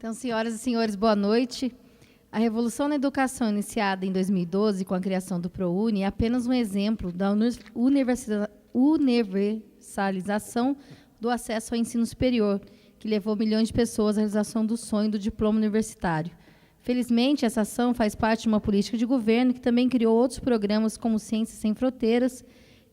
Então, senhoras e senhores, boa noite. A revolução na educação iniciada em 2012 com a criação do ProUni é apenas um exemplo da universalização do acesso ao ensino superior, que levou milhões de pessoas à realização do sonho do diploma universitário. Felizmente, essa ação faz parte de uma política de governo que também criou outros programas como Ciências Sem Fronteiras,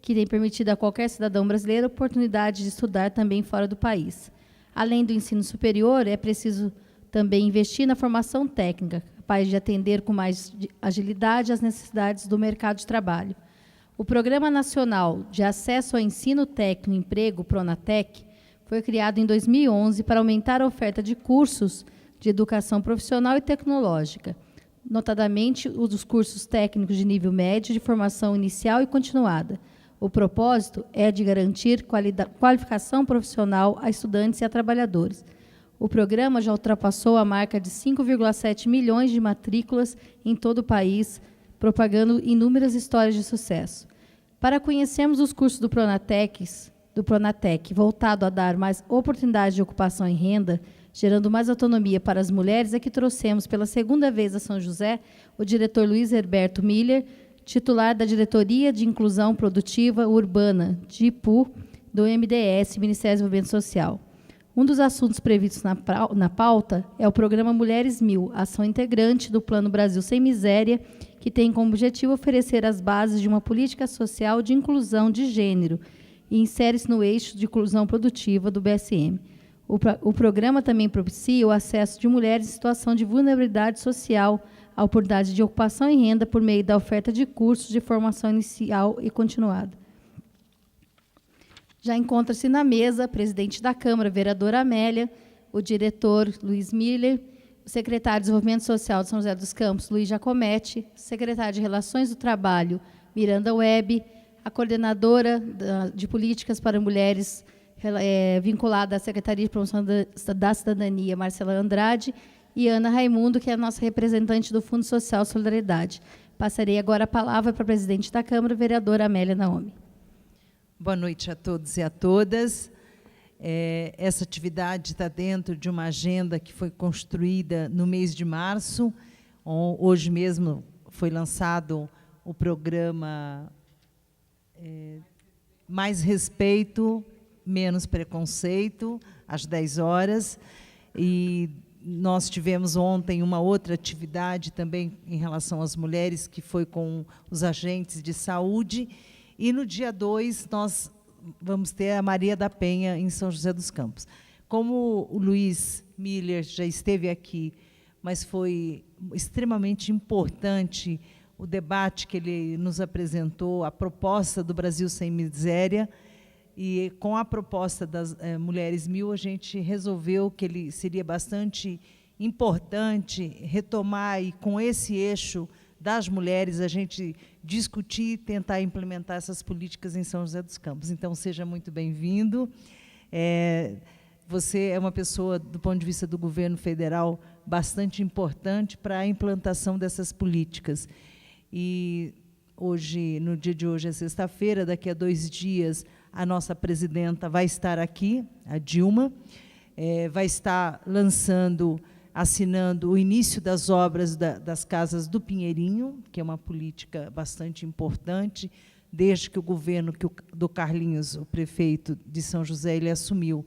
que tem permitido a qualquer cidadão brasileiro a oportunidade de estudar também fora do país. Além do ensino superior, é preciso também investir na formação técnica, capaz de atender com mais agilidade às necessidades do mercado de trabalho. O Programa Nacional de Acesso ao Ensino Técnico e Emprego, Pronatec, foi criado em 2011 para aumentar a oferta de cursos de educação profissional e tecnológica, notadamente os dos cursos técnicos de nível médio de formação inicial e continuada. O propósito é de garantir qualificação profissional a estudantes e a trabalhadores. O programa já ultrapassou a marca de 5,7 milhões de matrículas em todo o país, propagando inúmeras histórias de sucesso. Para conhecermos os cursos do Pronatec, voltado a dar mais oportunidade de ocupação e renda, gerando mais autonomia para as mulheres, é que trouxemos pela segunda vez a São José o diretor Luiz Herberto Miller, titular da Diretoria de Inclusão Produtiva Urbana, DIPU, do MDS, Ministério do Desenvolvimento Social. Um dos assuntos previstos na pauta é o programa Mulheres 1000, ação integrante do Plano Brasil Sem Miséria, que tem como objetivo oferecer as bases de uma política social de inclusão de gênero e insere-se no eixo de inclusão produtiva do BSM. O programa também propicia o acesso de mulheres em situação de vulnerabilidade social à oportunidade de ocupação e renda por meio da oferta de cursos de formação inicial e continuada. Já encontra-se na mesa a presidente da Câmara, vereadora Amélia, o diretor Luiz Miller, o secretário de Desenvolvimento Social de São José dos Campos, Luiz Giacometti, secretário de Relações do Trabalho, Miranda Webb, a coordenadora de Políticas para Mulheres vinculada à Secretaria de Promoção da Cidadania, Marcela Andrade, e Ana Raimundo, que é a nossa representante do Fundo Social Solidariedade. Passarei agora a palavra para a presidente da Câmara, vereadora Amélia Naomi. Boa noite a todos e a todas. Essa atividade está dentro de uma agenda que foi construída no mês de março. Hoje mesmo foi lançado o programa Mais Respeito, Menos Preconceito, às 10 horas. E nós tivemos ontem uma outra atividade também em relação às mulheres, que foi com os agentes de saúde. E no dia 2, nós vamos ter a Maria da Penha, em São José dos Campos. Como o Luiz Miller já esteve aqui, mas foi extremamente importante o debate que ele nos apresentou, a proposta do Brasil Sem Miséria, e com a proposta das Mulheres 1000, a gente resolveu que ele seria bastante importante retomar, e com esse eixo das mulheres, a gente discutir e tentar implementar essas políticas em São José dos Campos. Então, seja muito bem-vindo. Você é uma pessoa, do ponto de vista do governo federal, bastante importante para a implantação dessas políticas. E hoje, no dia de hoje é sexta-feira, daqui a 2 dias, a nossa presidenta vai estar aqui, a Dilma, vai estar assinando o início das obras das casas do Pinheirinho, que é uma política bastante importante, desde que o governo do Carlinhos, o prefeito de São José, ele assumiu.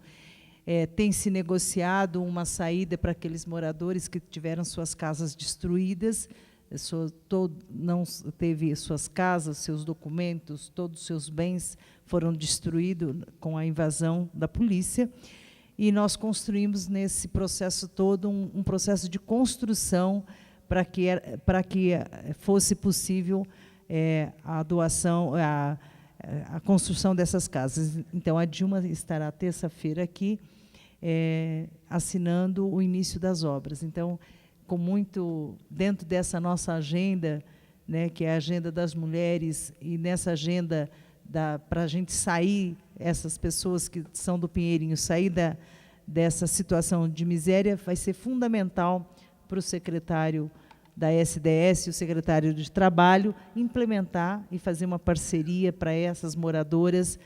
Tem se negociado uma saída para aqueles moradores que tiveram suas casas destruídas, não teve suas casas, seus documentos, todos os seus bens foram destruídos com a invasão da polícia. E nós construímos nesse processo todo um processo de construção para que fosse possível a doação, a construção dessas casas. Então, a Dilma estará terça-feira aqui assinando o início das obras. Então, dentro dessa nossa agenda, né, que é a agenda das mulheres, e nessa agenda para a gente sair, essas pessoas que são do Pinheirinho, sair dessa situação de miséria, vai ser fundamental para o secretário da SDS e o secretário de Trabalho implementar e fazer uma parceria para essas moradoras,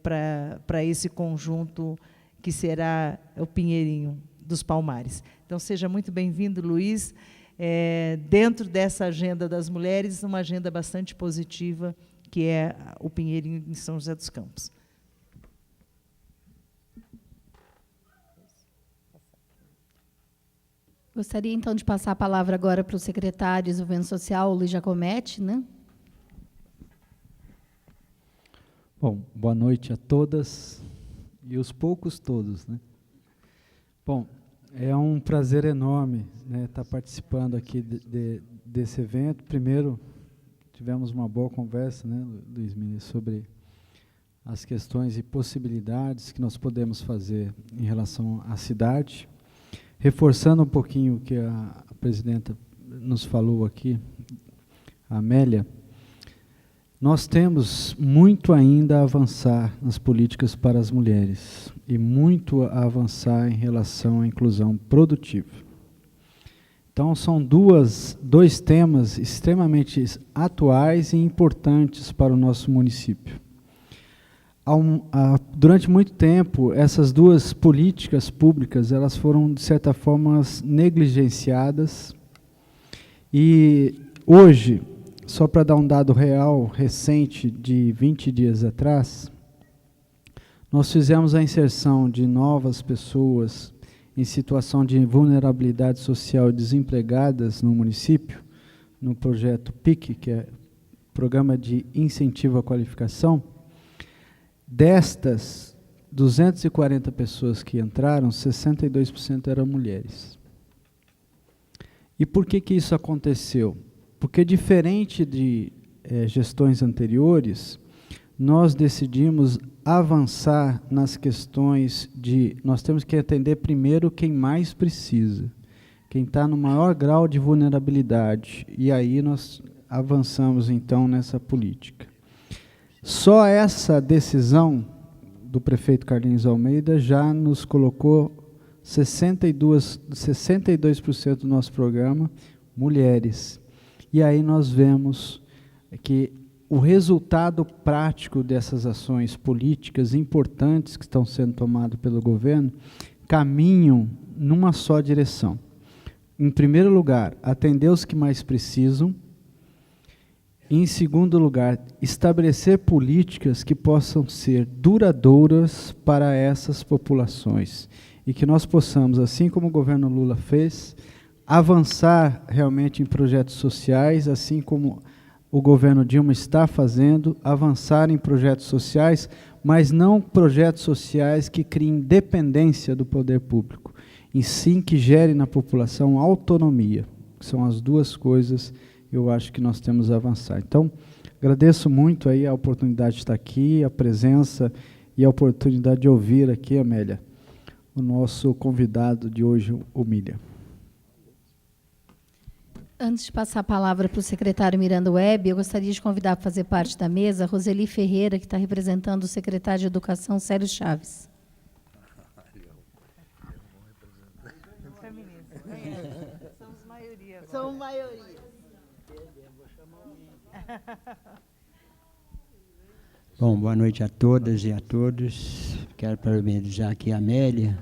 para esse conjunto que será o Pinheirinho. dos Palmares. Então, seja muito bem-vindo, Luiz. Dentro dessa agenda das mulheres, uma agenda bastante positiva, que é o Pinheirinho em São José dos Campos. Gostaria, então, de passar a palavra agora para o secretário de Desenvolvimento Social, Luiz Giacometti, né? Bom, boa noite a todas e os poucos todos, né? Bom, é um prazer enorme, né, estar participando aqui desse evento. Primeiro, tivemos uma boa conversa, né, Luiz Mini, sobre as questões e possibilidades que nós podemos fazer em relação à cidade. Reforçando um pouquinho o que a presidenta nos falou aqui, a Amélia, nós temos muito ainda a avançar nas políticas para as mulheres e muito a avançar em relação à inclusão produtiva. Então, são dois temas extremamente atuais e importantes para o nosso município. Durante muito tempo, essas duas políticas públicas elas foram, de certa forma, negligenciadas. E hoje, só para dar um dado real, recente, de 20 dias atrás, nós fizemos a inserção de novas pessoas em situação de vulnerabilidade social e desempregadas no município, no projeto PIC, que é Programa de Incentivo à Qualificação. Destas 240 pessoas que entraram, 62% eram mulheres. E por que isso aconteceu? Porque, diferente de gestões anteriores, nós decidimos avançar nas questões de... Nós temos que atender primeiro quem mais precisa, quem está no maior grau de vulnerabilidade. E aí nós avançamos, então, nessa política. Só essa decisão do prefeito Carlinhos Almeida já nos colocou 62% do nosso programa, mulheres. E aí nós vemos que o resultado prático dessas ações políticas importantes que estão sendo tomadas pelo governo caminham numa só direção. Em primeiro lugar, atender os que mais precisam. E, em segundo lugar, estabelecer políticas que possam ser duradouras para essas populações. E que nós possamos, assim como o governo Lula fez, avançar realmente em projetos sociais, assim como o governo Dilma está fazendo, avançar em projetos sociais, mas não projetos sociais que criem dependência do poder público, e sim que gerem na população autonomia, que são as duas coisas eu acho que nós temos a avançar. Então, agradeço muito aí a oportunidade de estar aqui, a presença e a oportunidade de ouvir aqui, Amélia, o nosso convidado de hoje, o Milha. Antes de passar a palavra para o secretário Miranda Webb, eu gostaria de convidar para fazer parte da mesa a Roseli Ferreira, que está representando o secretário de Educação, Célio Chaves. Somos maioria. Somos maioria. Bom, boa noite a todas e a todos. Quero parabenizar aqui a Amélia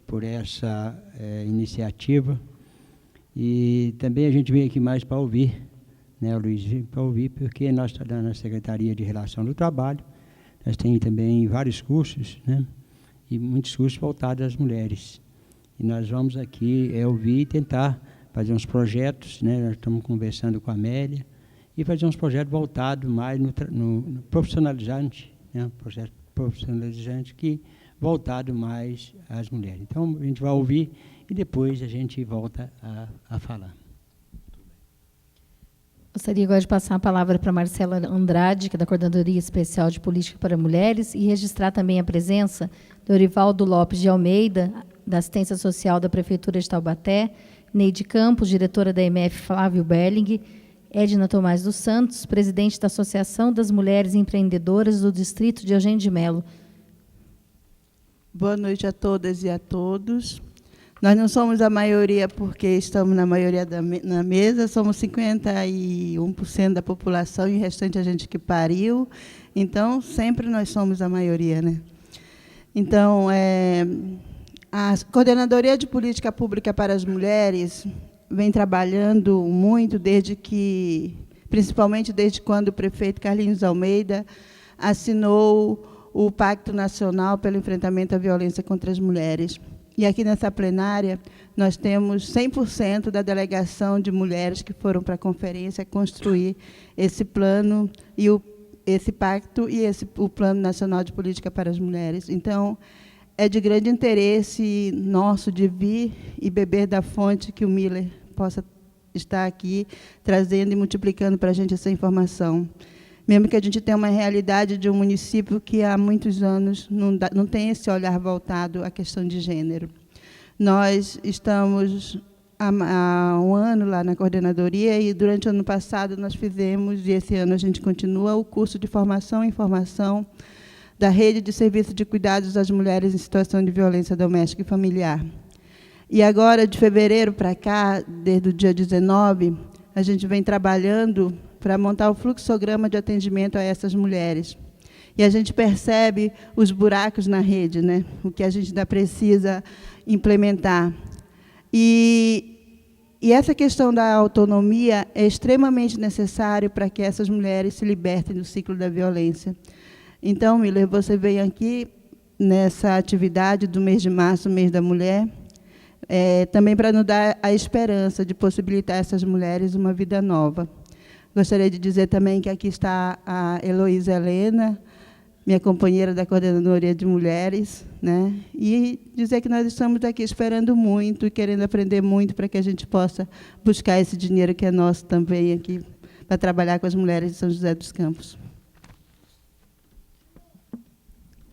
por essa iniciativa. E também a gente veio aqui mais para ouvir, né, Luiz, para ouvir, porque nós estamos na Secretaria de Relação do Trabalho, nós temos também vários cursos, né, e muitos cursos voltados às mulheres. E nós vamos aqui ouvir e tentar fazer uns projetos, né, nós estamos conversando com a Amélia, e fazer uns projetos voltados mais no profissionalizante, né, projeto profissionalizante que voltado mais às mulheres. Então, a gente vai ouvir e depois a gente volta a falar. Gostaria agora de passar a palavra para Marcela Andrade, que é da Coordenadoria Especial de Política para Mulheres, e registrar também a presença do Eurivaldo Lopes de Almeida, da Assistência Social da Prefeitura de Taubaté, Neide Campos, diretora da EMF Flávio Berling, Edna Tomás dos Santos, presidente da Associação das Mulheres Empreendedoras do Distrito de Eugênio de Melo. Boa noite a todas e a todos. Nós não somos a maioria porque estamos na maioria na mesa, somos 51% da população e o restante a gente que pariu. Então, sempre nós somos a maioria, né? Então, A Coordenadoria de Política Pública para as Mulheres vem trabalhando muito principalmente desde quando o prefeito Carlinhos Almeida assinou o Pacto Nacional pelo Enfrentamento à Violência contra as Mulheres. E aqui nessa plenária, nós temos 100% da delegação de mulheres que foram para a conferência construir esse plano, esse pacto e o Plano Nacional de Política para as Mulheres. Então, é de grande interesse nosso de vir e beber da fonte que o Miller possa estar aqui trazendo e multiplicando para a gente essa informação. Mesmo que a gente tenha uma realidade de um município que há muitos anos não tem esse olhar voltado à questão de gênero. Nós estamos há um ano lá na coordenadoria e, durante o ano passado, nós fizemos, e esse ano a gente continua, o curso de formação e informação da Rede de Serviço de Cuidados às Mulheres em Situação de Violência Doméstica e Familiar. E agora, de fevereiro para cá, desde o dia 19, a gente vem trabalhando para montar o fluxograma de atendimento a essas mulheres. E a gente percebe os buracos na rede, né? O que a gente ainda precisa implementar. E essa questão da autonomia é extremamente necessário para que essas mulheres se libertem do ciclo da violência. Então, Miller, você veio aqui nessa atividade do mês de março, mês da mulher, também para nos dar a esperança de possibilitar a essas mulheres uma vida nova. Gostaria de dizer também que aqui está a Heloísa Helena, minha companheira da Coordenadoria de Mulheres, né? E dizer que nós estamos aqui esperando muito e querendo aprender muito para que a gente possa buscar esse dinheiro que é nosso também aqui, para trabalhar com as mulheres de São José dos Campos.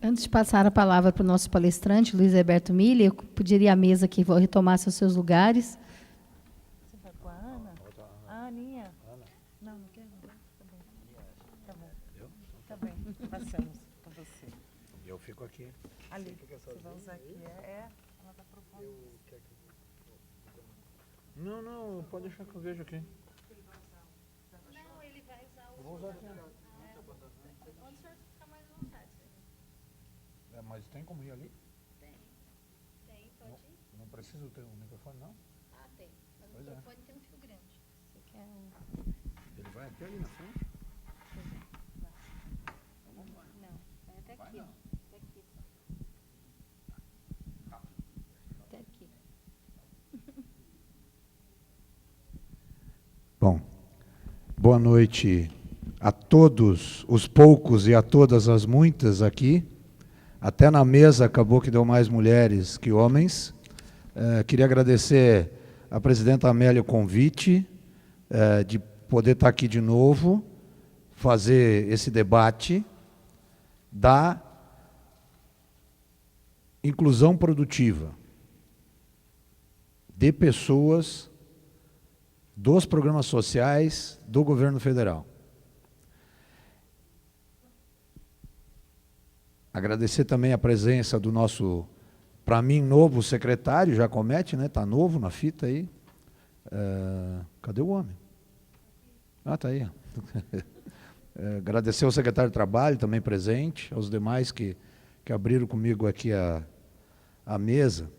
Antes de passar a palavra para o nosso palestrante, Luiz Alberto Miller, eu pediria à mesa que retomasse os seus lugares. Você vai com a Ana? A Aninha? Não, não quero. Tá bom. Tá bem, passamos com você. Eu fico aqui. Ali, você vai usar aqui. Ela está propondo. Não, pode deixar que eu vejo aqui. Não, ele vai usar o... Vou usar aqui. Onde o senhor fica mais à vontade? Mas tem como ir ali? Tem, pode ir. Não preciso ter um microfone, não? Ah, tem. Mas o Pois é. microfone tem um fio grande. Você quer Ele vai até ali na frente? Não, vai até aqui, ó. Até aqui só. Até aqui. Bom, boa noite a todos os poucos e a todas as muitas aqui. Até na mesa acabou que deu mais mulheres que homens. Queria agradecer à presidenta Amélia o convite de poder estar aqui de novo, fazer esse debate da inclusão produtiva de pessoas dos programas sociais do governo federal. Agradecer também a presença do nosso, para mim, novo secretário, Jacomete, né? Está novo na fita aí. Cadê o homem? Ah, está aí. Agradecer ao secretário de Trabalho, também presente, aos demais que abriram comigo aqui a mesa.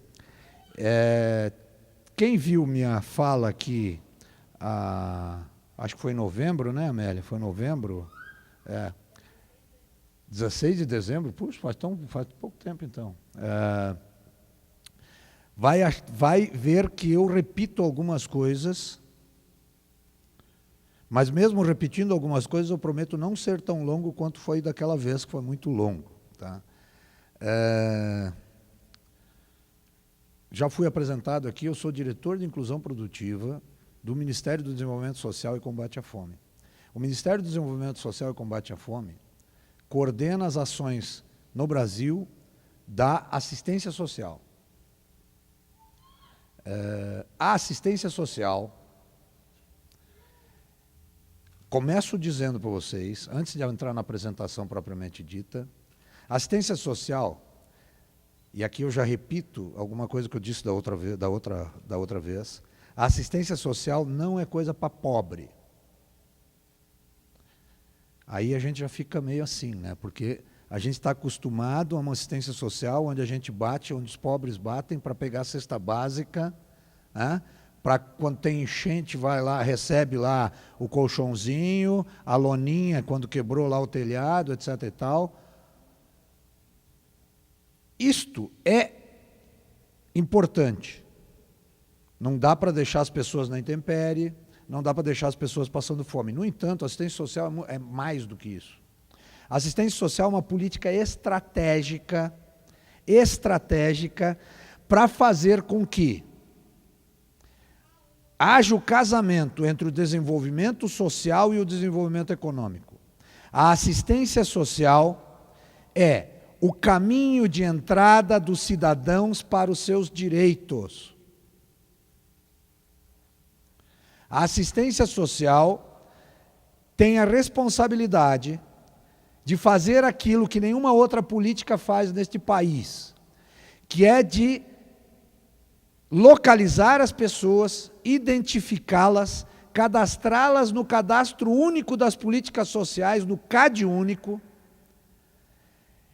Quem viu minha fala aqui, acho que foi em novembro, né, Amélia? Foi em novembro? 16 de dezembro, puxa, faz pouco tempo, então. Vai ver que eu repito algumas coisas, mas mesmo repetindo algumas coisas, eu prometo não ser tão longo quanto foi daquela vez, que foi muito longo. Tá? Já fui apresentado aqui, eu sou diretor de Inclusão Produtiva do Ministério do Desenvolvimento Social e Combate à Fome. O Ministério do Desenvolvimento Social e Combate à Fome coordena as ações no Brasil da assistência social. A assistência social, começo dizendo para vocês, antes de eu entrar na apresentação propriamente dita, a assistência social, e aqui eu já repito alguma coisa que eu disse da outra vez, a assistência social não é coisa para pobre. Aí a gente já fica meio assim, né? Porque A gente está acostumado a uma assistência social onde a gente bate, onde os pobres batem para pegar a cesta básica, né? Para quando tem enchente, vai lá, recebe lá o colchãozinho, a loninha quando quebrou lá o telhado, etc. e tal. Isto é importante. Não dá para deixar as pessoas na intempérie, não dá para deixar as pessoas passando fome. No entanto, a assistência social é mais do que isso. A assistência social é uma política estratégica para fazer com que haja o casamento entre o desenvolvimento social e o desenvolvimento econômico. A assistência social é o caminho de entrada dos cidadãos para os seus direitos. A assistência social tem a responsabilidade de fazer aquilo que nenhuma outra política faz neste país, que é de localizar as pessoas, identificá-las, cadastrá-las no Cadastro Único das Políticas Sociais, no CadÚnico.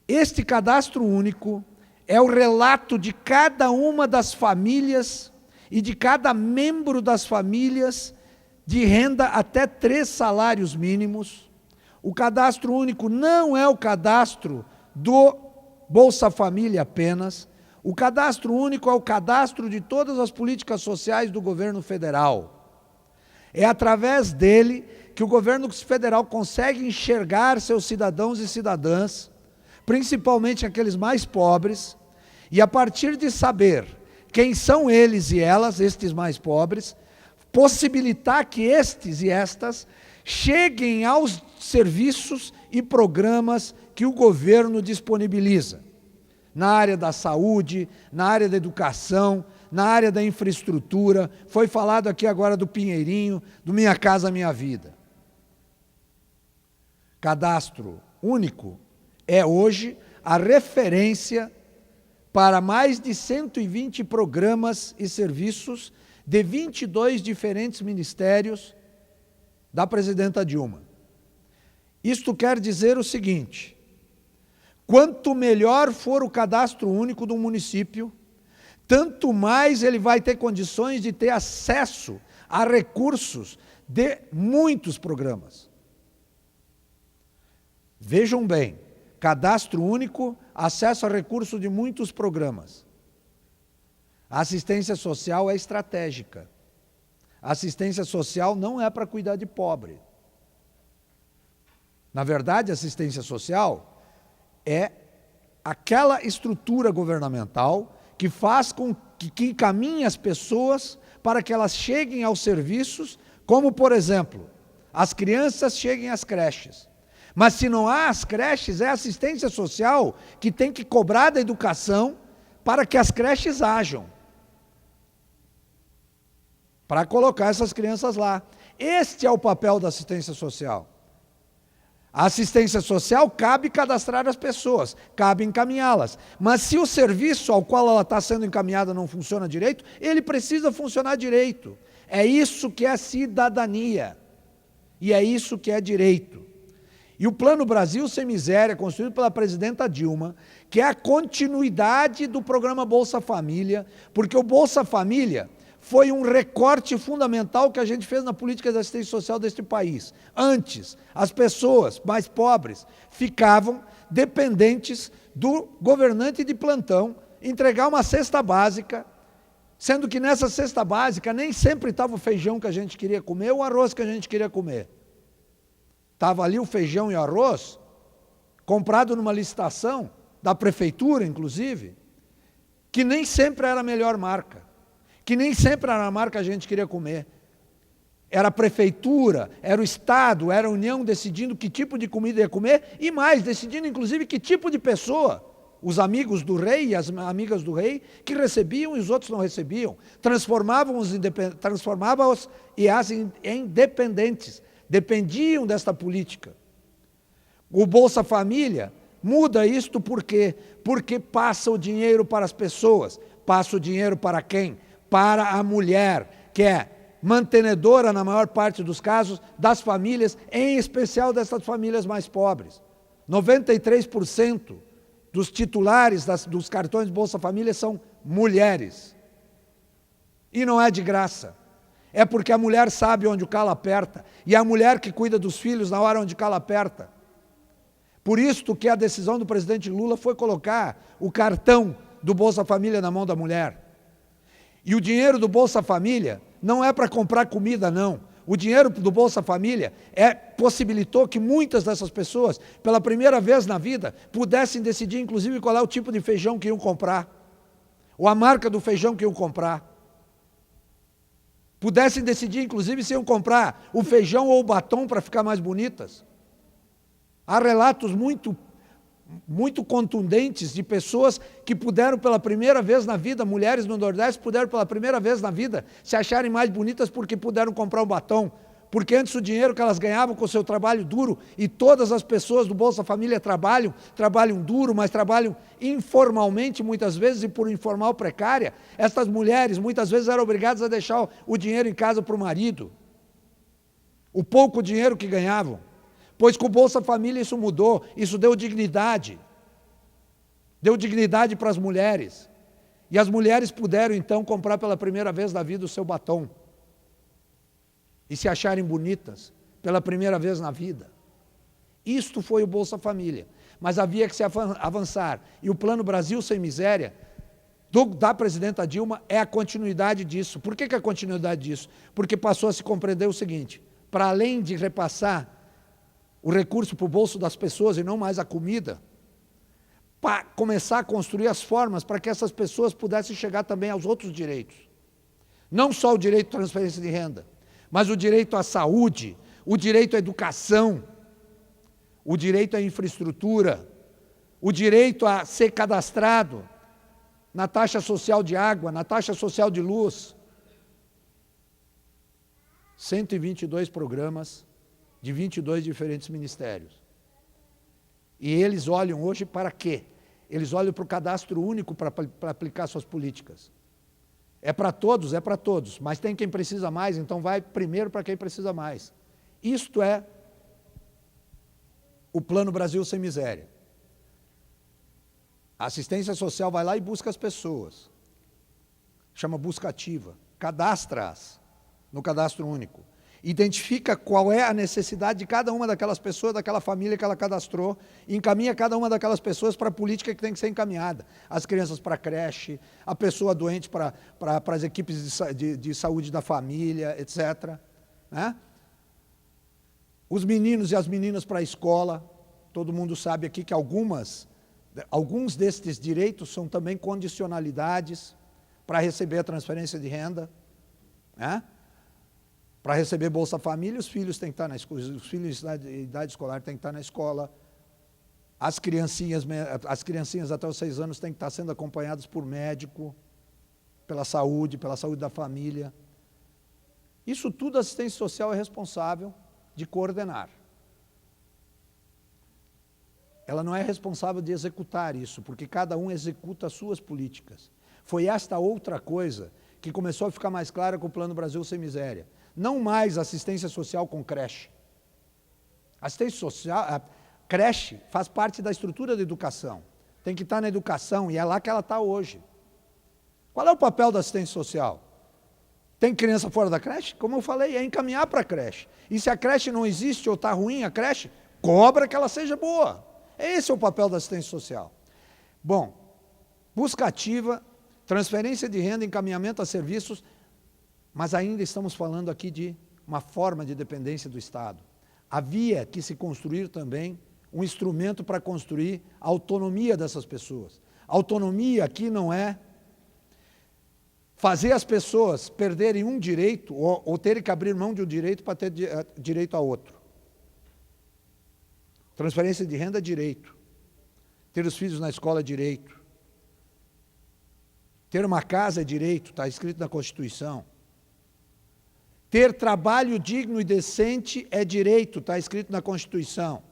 Este Cadastro Único é o relato de cada uma das famílias e de cada membro das famílias de renda até 3 salários mínimos. O Cadastro Único não é o cadastro do Bolsa Família apenas. O Cadastro Único é o cadastro de todas as políticas sociais do governo federal. É através dele que o governo federal consegue enxergar seus cidadãos e cidadãs, principalmente aqueles mais pobres, e a partir de saber quem são eles e elas, estes mais pobres, possibilitar que estes e estas cheguem aos serviços e programas que o governo disponibiliza. Na área da saúde, na área da educação, na área da infraestrutura, foi falado aqui agora do Pinheirinho, do Minha Casa Minha Vida. Cadastro Único é hoje a referência para mais de 120 programas e serviços de 22 diferentes ministérios da presidenta Dilma. Isto quer dizer o seguinte: quanto melhor for o cadastro único do município, tanto mais ele vai ter condições de ter acesso a recursos de muitos programas. Vejam bem, cadastro único, acesso a recursos de muitos programas. A assistência social é estratégica. A assistência social não é para cuidar de pobre. Na verdade, a assistência social é aquela estrutura governamental que faz com que encaminhe as pessoas para que elas cheguem aos serviços, como, por exemplo, as crianças cheguem às creches. Mas se não há as creches, é a assistência social que tem que cobrar da educação para que as creches hajam, para colocar essas crianças lá. Este é o papel da assistência social. A assistência social cabe cadastrar as pessoas, cabe encaminhá-las. Mas se o serviço ao qual ela está sendo encaminhada não funciona direito, ele precisa funcionar direito. É isso que é cidadania. E é isso que é direito. E o Plano Brasil Sem Miséria, construído pela presidenta Dilma, que é a continuidade do programa Bolsa Família, porque o Bolsa Família foi um recorte fundamental que a gente fez na política de assistência social deste país. Antes, as pessoas mais pobres ficavam dependentes do governante de plantão entregar uma cesta básica, sendo que nessa cesta básica nem sempre estava o feijão que a gente queria comer ou o arroz que a gente queria comer. Estava ali o feijão e o arroz, comprado numa licitação, da prefeitura, inclusive, que nem sempre era a melhor marca, que nem sempre era a marca que a gente queria comer. Era a prefeitura, era o Estado, era a União decidindo que tipo de comida ia comer, e mais, decidindo inclusive que tipo de pessoa, os amigos do rei e as amigas do rei, que recebiam e os outros não recebiam, transformavam-os e as em dependentes, dependiam desta política. O Bolsa Família muda isto por quê? Porque passa o dinheiro para as pessoas. Passa o dinheiro para quem? Para a mulher, que é mantenedora, na maior parte dos casos, das famílias, em especial dessas famílias mais pobres. 93% dos titulares dos cartões Bolsa Família são mulheres. E não é de graça. É porque a mulher sabe onde o calo aperta. E é a mulher que cuida dos filhos na hora onde o calo aperta. Por isso que a decisão do presidente Lula foi colocar o cartão do Bolsa Família na mão da mulher. E o dinheiro do Bolsa Família não é para comprar comida, não. O dinheiro do Bolsa Família possibilitou que muitas dessas pessoas, pela primeira vez na vida, pudessem decidir, inclusive, qual é o tipo de feijão que iam comprar, ou a marca do feijão que iam comprar. Pudessem decidir, inclusive, se iam comprar o feijão ou o batom para ficar mais bonitas. Há relatos muito contundentes de pessoas que puderam pela primeira vez na vida, mulheres no Nordeste puderam pela primeira vez na vida se acharem mais bonitas porque puderam comprar um batom, porque antes o dinheiro que elas ganhavam com o seu trabalho duro, e todas as pessoas do Bolsa Família trabalham duro, mas trabalham informalmente muitas vezes e por informal precária, essas mulheres muitas vezes eram obrigadas a deixar o dinheiro em casa para o marido, o pouco dinheiro que ganhavam. Pois com o Bolsa Família isso mudou, isso deu dignidade para as mulheres. E as mulheres puderam então comprar pela primeira vez na vida o seu batom e se acharem bonitas pela primeira vez na vida. Isto foi o Bolsa Família, mas havia que se avançar. E o Plano Brasil Sem Miséria, da presidenta Dilma, é a continuidade disso. Por que é a continuidade disso? Porque passou a se compreender o seguinte: para além de repassar o recurso para o bolso das pessoas e não mais a comida, para começar a construir as formas para que essas pessoas pudessem chegar também aos outros direitos. Não só o direito de transferência de renda, mas o direito à saúde, o direito à educação, o direito à infraestrutura, o direito a ser cadastrado na taxa social de água, na taxa social de luz. 122 programas de 22 diferentes ministérios. E eles olham hoje para quê? Eles olham para o cadastro único para aplicar suas políticas. É para todos, mas tem quem precisa mais, então vai primeiro para quem precisa mais. Isto é o Plano Brasil Sem Miséria. A assistência social vai lá e busca as pessoas. Chama busca ativa. Cadastra-as no cadastro único. Identifica qual é a necessidade de cada uma daquelas pessoas, daquela família que ela cadastrou, e encaminha cada uma daquelas pessoas para a política que tem que ser encaminhada. As crianças para a creche, a pessoa doente para as equipes de saúde da família, etc. Né? Os meninos e as meninas para a escola. Todo mundo sabe aqui que alguns destes direitos são também condicionalidades para receber a transferência de renda, né? Para receber Bolsa Família, os filhos têm que estar na escola, os filhos de idade escolar têm que estar na escola. As criancinhas até os 6 anos têm que estar sendo acompanhadas por médico, pela saúde da família. Isso tudo a assistência social é responsável de coordenar. Ela não é responsável de executar isso, porque cada um executa as suas políticas. Foi esta outra coisa que começou a ficar mais clara com o Plano Brasil Sem Miséria. Não mais assistência social com creche. Assistência social, a creche faz parte da estrutura da educação. Tem que estar na educação e é lá que ela está hoje. Qual é o papel da assistência social? Tem criança fora da creche? Como eu falei, é encaminhar para a creche. E se a creche não existe ou está ruim a creche, cobra que ela seja boa. Esse é o papel da assistência social. Bom, busca ativa, transferência de renda, encaminhamento a serviços, mas ainda estamos falando aqui de uma forma de dependência do Estado. Havia que se construir também um instrumento para construir a autonomia dessas pessoas. Autonomia aqui não é fazer as pessoas perderem um direito ou terem que abrir mão de um direito para ter direito a outro. Transferência de renda é direito. Ter os filhos na escola é direito. Ter uma casa é direito, está escrito na Constituição. Ter trabalho digno e decente é direito, está escrito na Constituição.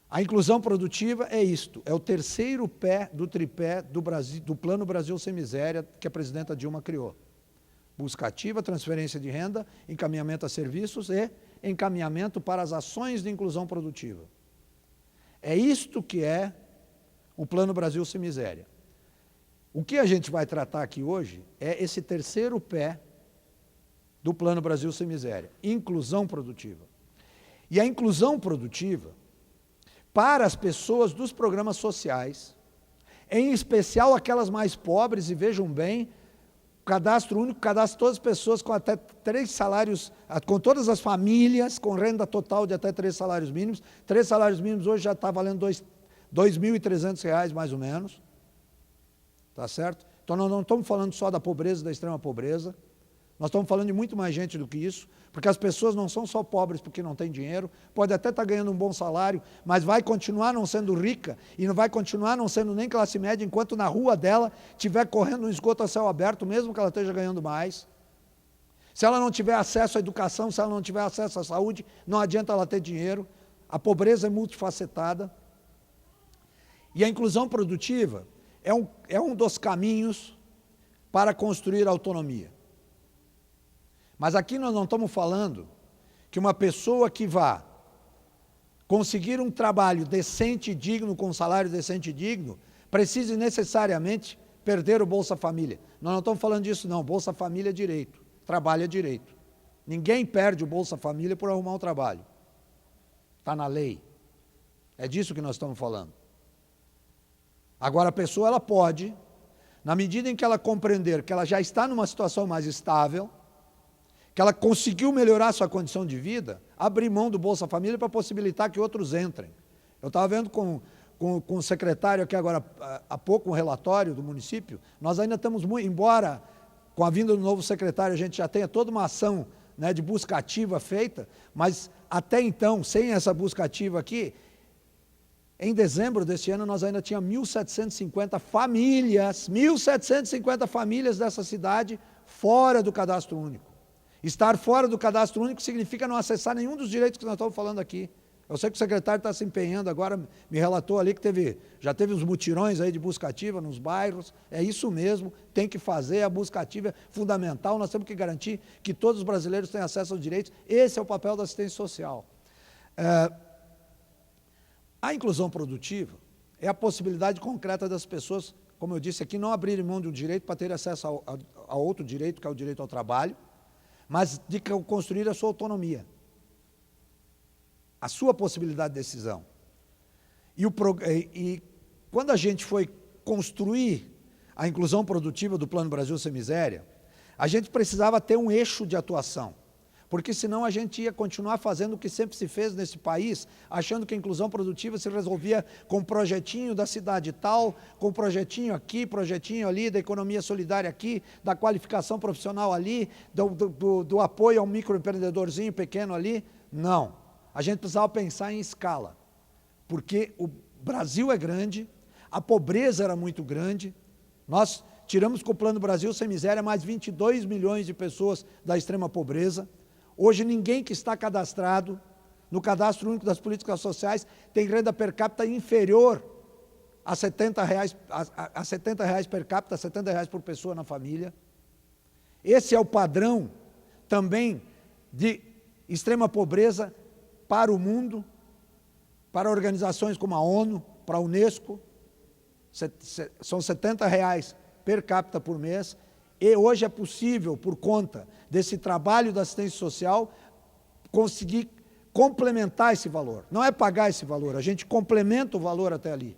A inclusão produtiva é isto, é o terceiro pé do tripé do Plano Brasil Sem Miséria que a presidenta Dilma criou. Busca ativa, transferência de renda, encaminhamento a serviços e encaminhamento para as ações de inclusão produtiva. É isto que é o Plano Brasil Sem Miséria. O que a gente vai tratar aqui hoje é esse terceiro pé do Plano Brasil Sem Miséria, inclusão produtiva. E a inclusão produtiva, para as pessoas dos programas sociais, em especial aquelas mais pobres, e vejam bem, cadastro único cadastra todas as pessoas com até 3 salários, com todas as famílias, com renda total de até 3 salários mínimos. 3 salários mínimos hoje já está valendo R$ 2.300 mais ou menos. Tá certo? Então nós não estamos falando só da pobreza, da extrema pobreza. Nós estamos falando de muito mais gente do que isso, porque as pessoas não são só pobres porque não têm dinheiro, pode até estar ganhando um bom salário, mas vai continuar não sendo rica e não vai continuar não sendo nem classe média enquanto na rua dela estiver correndo um esgoto a céu aberto, mesmo que ela esteja ganhando mais. Se ela não tiver acesso à educação, se ela não tiver acesso à saúde, não adianta ela ter dinheiro. A pobreza é multifacetada. E a inclusão produtiva é um dos caminhos para construir a autonomia. Mas aqui nós não estamos falando que uma pessoa que vá conseguir um trabalho decente e digno, com um salário decente e digno, precise necessariamente perder o Bolsa Família. Nós não estamos falando disso não, Bolsa Família é direito, trabalho é direito. Ninguém perde o Bolsa Família por arrumar um trabalho. Está na lei. É disso que nós estamos falando. Agora a pessoa ela pode, na medida em que ela compreender que ela já está numa situação mais estável, que ela conseguiu melhorar sua condição de vida, abrir mão do Bolsa Família para possibilitar que outros entrem. Eu estava vendo com o secretário aqui agora, há pouco, um relatório do município, nós ainda estamos muito, embora com a vinda do novo secretário a gente já tenha toda uma ação, né, de busca ativa feita, mas até então, sem essa busca ativa aqui, em dezembro deste ano nós ainda tínhamos 1.750 famílias dessa cidade fora do cadastro único. Estar fora do cadastro único significa não acessar nenhum dos direitos que nós estamos falando aqui. Eu sei que o secretário está se empenhando agora, me relatou ali que já teve uns mutirões aí de busca ativa nos bairros, é isso mesmo, tem que fazer, a busca ativa é fundamental, nós temos que garantir que todos os brasileiros tenham acesso aos direitos, esse é o papel da assistência social. A inclusão produtiva é a possibilidade concreta das pessoas, como eu disse aqui, não abrirem mão de um direito para ter acesso a outro direito, que é o direito ao trabalho, mas de construir a sua autonomia, a sua possibilidade de decisão. E quando a gente foi construir a inclusão produtiva do Plano Brasil Sem Miséria, a gente precisava ter um eixo de atuação, porque senão a gente ia continuar fazendo o que sempre se fez nesse país, achando que a inclusão produtiva se resolvia com projetinho da cidade tal, com projetinho aqui, projetinho ali, da economia solidária aqui, da qualificação profissional ali, do apoio ao microempreendedorzinho pequeno ali. Não. A gente precisava pensar em escala, porque o Brasil é grande, a pobreza era muito grande, nós tiramos com o Plano Brasil Sem Miséria mais 22 milhões de pessoas da extrema pobreza. Hoje ninguém que está cadastrado no Cadastro Único das Políticas Sociais tem renda per capita inferior a R$70 per capita, R$70 por pessoa na família. Esse é o padrão também de extrema pobreza para o mundo, para organizações como a ONU, para a Unesco, são R$70 per capita por mês, e hoje é possível, por conta desse trabalho da assistência social, conseguir complementar esse valor. Não é pagar esse valor, a gente complementa o valor até ali.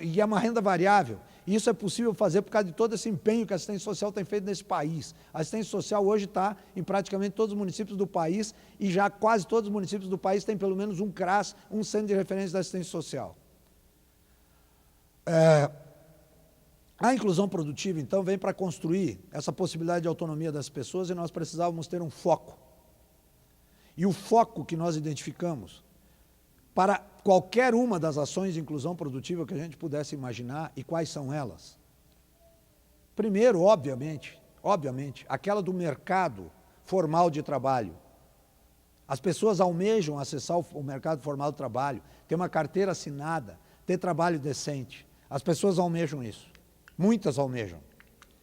E é uma renda variável. E isso é possível fazer por causa de todo esse empenho que a assistência social tem feito nesse país. A assistência social hoje está em praticamente todos os municípios do país, e já quase todos os municípios do país têm pelo menos um CRAS, um centro de referência da assistência social. A inclusão produtiva, então, vem para construir essa possibilidade de autonomia das pessoas, e nós precisávamos ter um foco. E o foco que nós identificamos para qualquer uma das ações de inclusão produtiva que a gente pudesse imaginar, e quais são elas? Primeiro, obviamente, aquela do mercado formal de trabalho. As pessoas almejam acessar o mercado formal de trabalho, ter uma carteira assinada, ter trabalho decente. As pessoas almejam isso. Muitas almejam.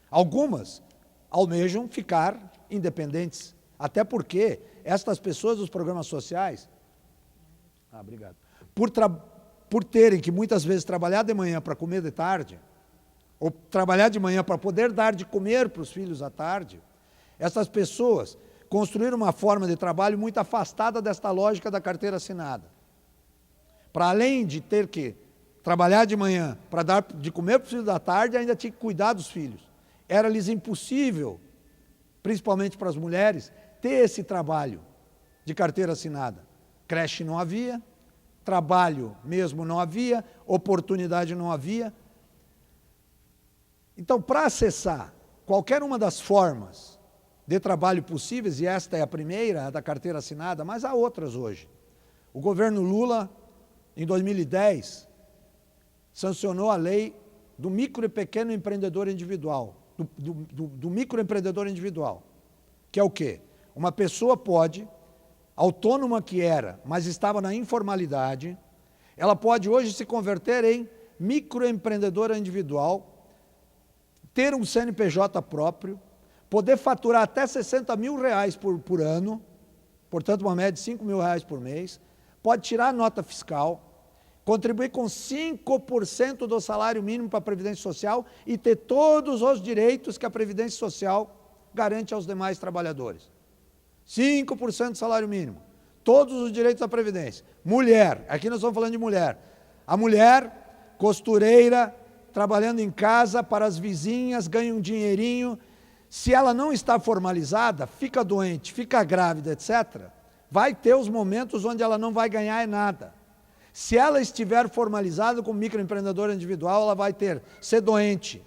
Algumas almejam ficar independentes, até porque estas pessoas dos programas sociais, obrigado, por terem que muitas vezes trabalhar de manhã para comer de tarde, ou trabalhar de manhã para poder dar de comer para os filhos à tarde, essas pessoas construíram uma forma de trabalho muito afastada desta lógica da carteira assinada. Para além de ter que trabalhar de manhã para dar de comer para os filhos da tarde, ainda tinha que cuidar dos filhos. Era-lhes impossível, principalmente para as mulheres, ter esse trabalho de carteira assinada. Creche não havia, trabalho mesmo não havia, oportunidade não havia. Então, para acessar qualquer uma das formas de trabalho possíveis, e esta é a primeira, a da carteira assinada, mas há outras hoje. O governo Lula, em 2010, sancionou a lei do micro e pequeno empreendedor individual, do microempreendedor individual, que é o quê? Uma pessoa pode, autônoma que era, mas estava na informalidade, ela pode hoje se converter em microempreendedora individual, ter um CNPJ próprio, poder faturar até R$60 mil por ano, portanto uma média de R$5 mil por mês, pode tirar a nota fiscal, contribuir com 5% do salário mínimo para a Previdência Social e ter todos os direitos que a Previdência Social garante aos demais trabalhadores. 5% do salário mínimo, todos os direitos da Previdência. Mulher, aqui nós estamos falando de mulher. A mulher, costureira, trabalhando em casa para as vizinhas, ganha um dinheirinho. Se ela não está formalizada, fica doente, fica grávida, etc., vai ter os momentos onde ela não vai ganhar nada. Se ela estiver formalizada como microempreendedora individual, ela vai ser doente,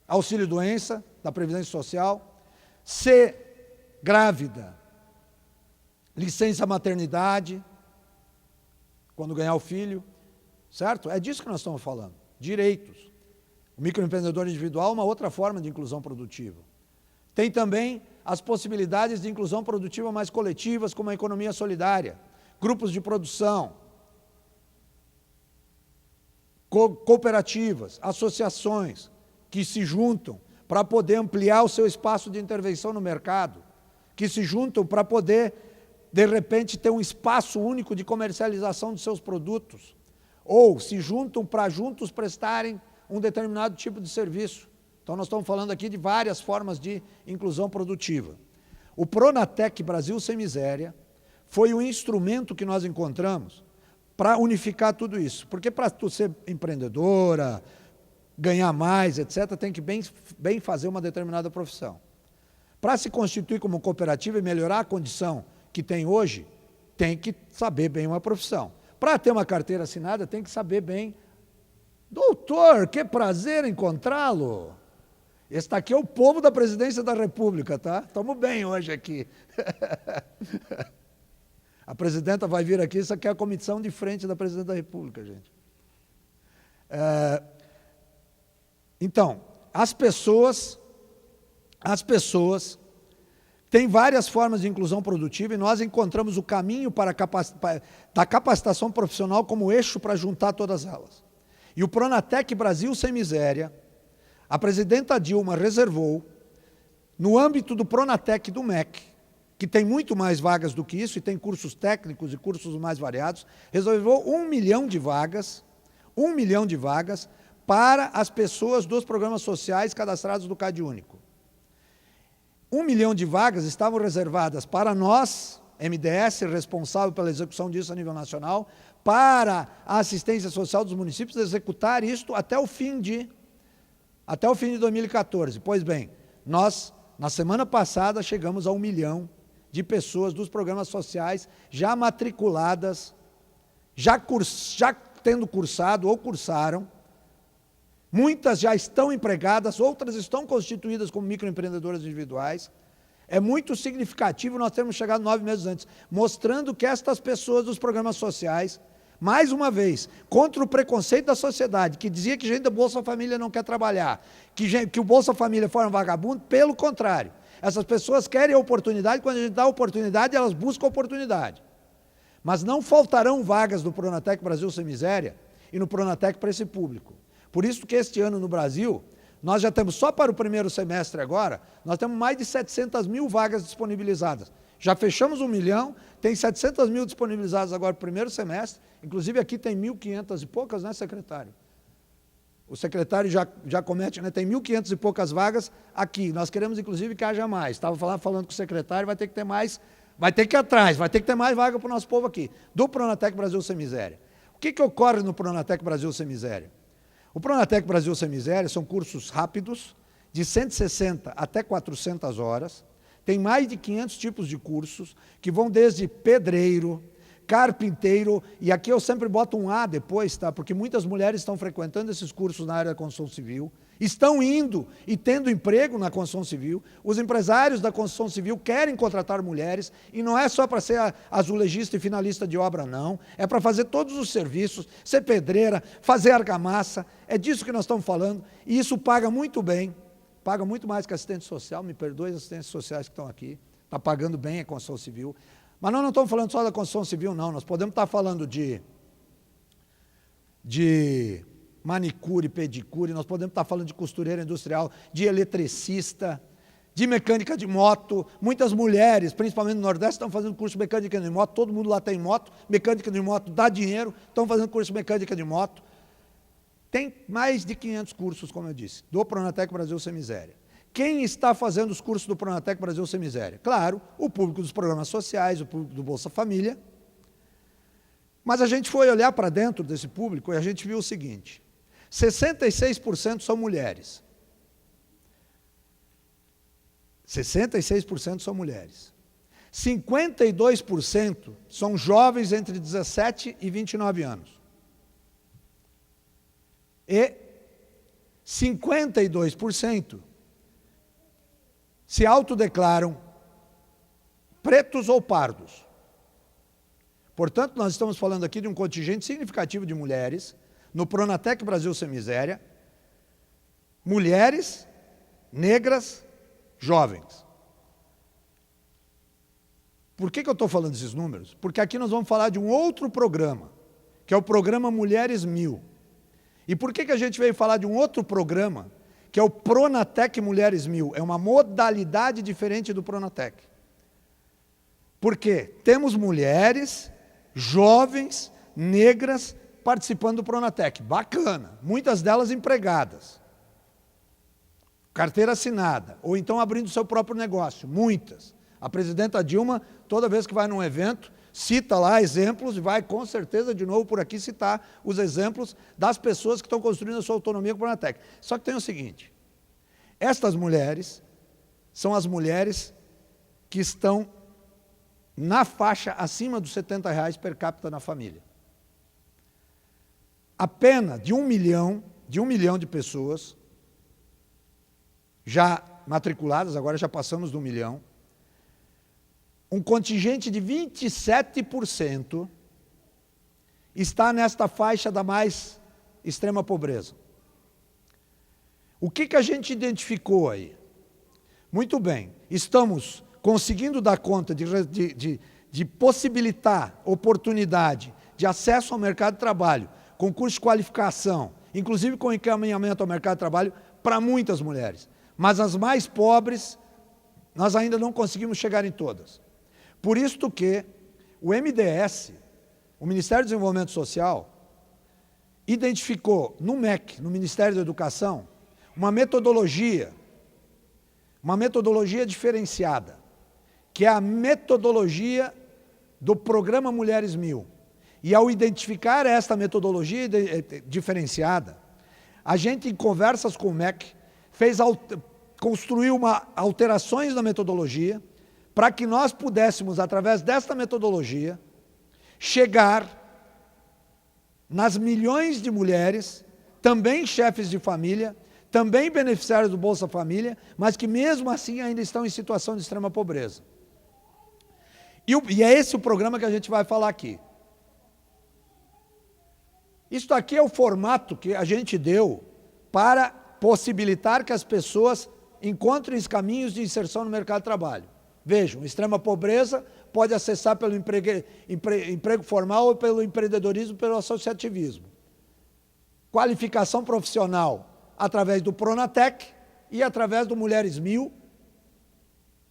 auxílio-doença da Previdência Social, ser grávida, licença maternidade, quando ganhar o filho, certo? É disso que nós estamos falando, direitos. O microempreendedor individual é uma outra forma de inclusão produtiva. Tem também as possibilidades de inclusão produtiva mais coletivas, como a economia solidária, grupos de produção, cooperativas, associações que se juntam para poder ampliar o seu espaço de intervenção no mercado, que se juntam para poder, de repente, ter um espaço único de comercialização dos seus produtos, ou se juntam para juntos prestarem um determinado tipo de serviço. Então, nós estamos falando aqui de várias formas de inclusão produtiva. O Pronatec Brasil Sem Miséria foi o instrumento que nós encontramos para unificar tudo isso. Porque para tu ser empreendedora, ganhar mais, etc., tem que bem fazer uma determinada profissão. Para se constituir como cooperativa e melhorar a condição que tem hoje, tem que saber bem uma profissão. Para ter uma carteira assinada, tem que saber bem. Doutor, que prazer encontrá-lo. Esse aqui é o povo da Presidência da República, tá? Estamos bem hoje aqui. A presidenta vai vir aqui, isso aqui é a comissão de frente da Presidência da República, gente. Então, as pessoas têm várias formas de inclusão produtiva e nós encontramos o caminho da capacitação profissional como eixo para juntar todas elas. E o Pronatec Brasil Sem Miséria, a presidenta Dilma reservou, no âmbito do Pronatec do MEC, que tem muito mais vagas do que isso, e tem cursos técnicos e cursos mais variados, reservou 1 milhão de vagas, para as pessoas dos programas sociais cadastrados do CadÚnico. 1 milhão de vagas estavam reservadas para nós, MDS, responsável pela execução disso a nível nacional, para a assistência social dos municípios executar isto até o fim de 2014. Pois bem, nós, na semana passada, chegamos a 1 milhão de pessoas dos programas sociais já matriculadas, já tendo cursado ou cursaram. Muitas já estão empregadas, outras estão constituídas como microempreendedoras individuais. É muito significativo nós termos chegado 9 meses antes, mostrando que estas pessoas dos programas sociais, mais uma vez, contra o preconceito da sociedade, que dizia que gente da Bolsa Família não quer trabalhar, que o Bolsa Família for um vagabundo, pelo contrário. Essas pessoas querem a oportunidade, quando a gente dá a oportunidade, elas buscam a oportunidade. Mas não faltarão vagas do Pronatec Brasil Sem Miséria e no Pronatec para esse público. Por isso que este ano no Brasil, nós já temos, só para o primeiro semestre agora, nós temos mais de 700 mil vagas disponibilizadas. Já fechamos 1 milhão, tem 700 mil disponibilizados agora para o primeiro semestre, inclusive aqui tem 1.500 e poucas, né, secretário? O secretário já comete, né, tem 1.500 e poucas vagas aqui. Nós queremos, inclusive, que haja mais. Estava falando com o secretário, vai ter que ter mais, vai ter que ir atrás, vai ter que ter mais vaga para o nosso povo aqui, do Pronatec Brasil Sem Miséria. O que ocorre no Pronatec Brasil Sem Miséria? O Pronatec Brasil Sem Miséria são cursos rápidos, de 160 até 400 horas, tem mais de 500 tipos de cursos, que vão desde pedreiro, carpinteiro, e aqui eu sempre boto um A depois, tá? Porque muitas mulheres estão frequentando esses cursos na área da construção civil, estão indo e tendo emprego na construção civil, os empresários da construção civil querem contratar mulheres, e não é só para ser azulejista e finalista de obra, não, é para fazer todos os serviços, ser pedreira, fazer argamassa, é disso que nós estamos falando, e isso paga muito bem, paga muito mais que assistente social, me perdoe os assistentes sociais que estão aqui, está pagando bem a construção civil. Mas nós não estamos falando só da construção civil, não, nós podemos estar falando de manicure, pedicure, nós podemos estar falando de costureira industrial, de eletricista, de mecânica de moto. Muitas mulheres, principalmente no Nordeste, estão fazendo curso de mecânica de moto, todo mundo lá tem moto, mecânica de moto dá dinheiro, estão fazendo curso de mecânica de moto. Tem mais de 500 cursos, como eu disse, do Pronatec Brasil Sem Miséria. Quem está fazendo os cursos do Pronatec Brasil Sem Miséria? Claro, o público dos programas sociais, o público do Bolsa Família. Mas a gente foi olhar para dentro desse público e a gente viu o seguinte, 66% são mulheres. 66% são mulheres. 52% são jovens entre 17 e 29 anos. E 52% se autodeclaram pretos ou pardos. Portanto, nós estamos falando aqui de um contingente significativo de mulheres, no Pronatec Brasil Sem Miséria, mulheres, negras, jovens. Por que eu estou falando desses números? Porque aqui nós vamos falar de um outro programa, que é o programa Mulheres 1000. E por que a gente veio falar de um outro programa, que é o Pronatec Mulheres 1000? É uma modalidade diferente do Pronatec. Por quê? Temos mulheres, jovens, negras, participando do Pronatec. Bacana. Muitas delas empregadas. Carteira assinada. Ou então abrindo seu próprio negócio. Muitas. A presidenta Dilma, toda vez que vai num evento, cita lá exemplos e vai com certeza de novo por aqui citar os exemplos das pessoas que estão construindo a sua autonomia com o Pronatec. Só que tem o seguinte, estas mulheres são as mulheres que estão na faixa acima dos R$70 per capita na família. A pena de 1 milhão de pessoas já matriculadas, agora já passamos do 1 milhão, um contingente de 27% está nesta faixa da mais extrema pobreza. O que a gente identificou aí? Muito bem, estamos conseguindo dar conta de possibilitar oportunidade de acesso ao mercado de trabalho, com curso de qualificação, inclusive com encaminhamento ao mercado de trabalho para muitas mulheres. Mas as mais pobres, nós ainda não conseguimos chegar em todas. Por isso que o MDS, o Ministério do Desenvolvimento Social, identificou no MEC, no Ministério da Educação, uma metodologia diferenciada, que é a metodologia do Programa Mulheres 1000. E ao identificar esta metodologia diferenciada, a gente, em conversas com o MEC, construiu alterações na metodologia, para que nós pudéssemos, através desta metodologia, chegar nas milhões de mulheres, também chefes de família, também beneficiários do Bolsa Família, mas que mesmo assim ainda estão em situação de extrema pobreza. E é esse o programa que a gente vai falar aqui. Isso aqui é o formato que a gente deu para possibilitar que as pessoas encontrem os caminhos de inserção no mercado de trabalho. Vejam, extrema pobreza pode acessar pelo emprego formal ou pelo empreendedorismo, pelo associativismo. Qualificação profissional através do Pronatec e através do Mulheres 1000,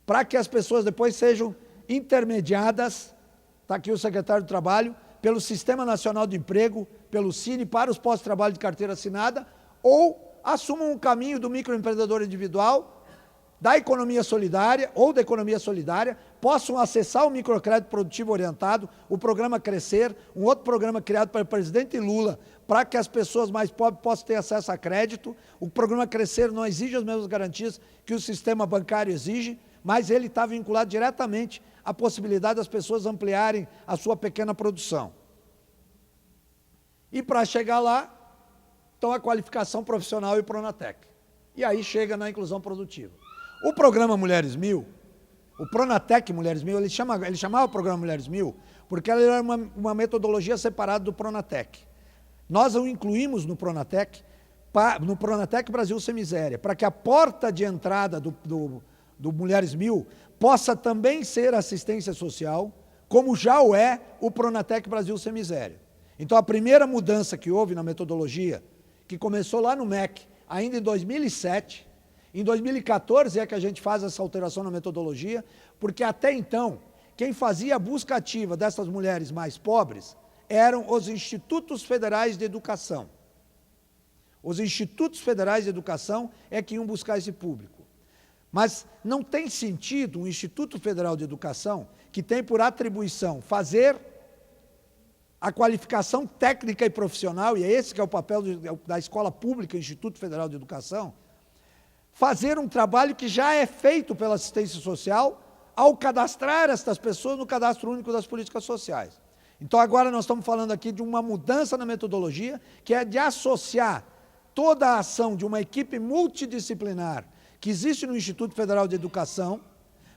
para que as pessoas depois sejam intermediadas, está aqui o secretário do Trabalho, pelo Sistema Nacional de Emprego, pelo Cine, para os postos de trabalho de carteira assinada, ou assumam um caminho do microempreendedor individual, da economia solidária ou da economia solidária, possam acessar o microcrédito produtivo orientado, o programa Crescer, um outro programa criado pelo presidente Lula, para que as pessoas mais pobres possam ter acesso a crédito. O programa Crescer não exige as mesmas garantias que o sistema bancário exige, mas ele está vinculado diretamente à possibilidade das pessoas ampliarem a sua pequena produção. E para chegar lá, então a qualificação profissional e o Pronatec. E aí chega na inclusão produtiva. O programa Mulheres 1000, o Pronatec Mulheres 1000, ele chamava o programa Mulheres 1000 porque ele era uma metodologia separada do Pronatec. Nós o incluímos no Pronatec Brasil Sem Miséria, para que a porta de entrada do Mulheres 1000 possa também ser assistência social, como já o é o Pronatec Brasil Sem Miséria. Então, a primeira mudança que houve na metodologia, que começou lá no MEC, ainda em 2007, em 2014 é que a gente faz essa alteração na metodologia, porque até então, quem fazia a busca ativa dessas mulheres mais pobres eram os Institutos Federais de Educação. Os Institutos Federais de Educação é que iam buscar esse público. Mas não tem sentido um Instituto Federal de Educação, que tem por atribuição fazer a qualificação técnica e profissional, e é esse que é o papel da escola pública, Instituto Federal de Educação, fazer um trabalho que já é feito pela assistência social ao cadastrar estas pessoas no Cadastro Único das Políticas Sociais. Então, agora nós estamos falando aqui de uma mudança na metodologia, que é de associar toda a ação de uma equipe multidisciplinar que existe no Instituto Federal de Educação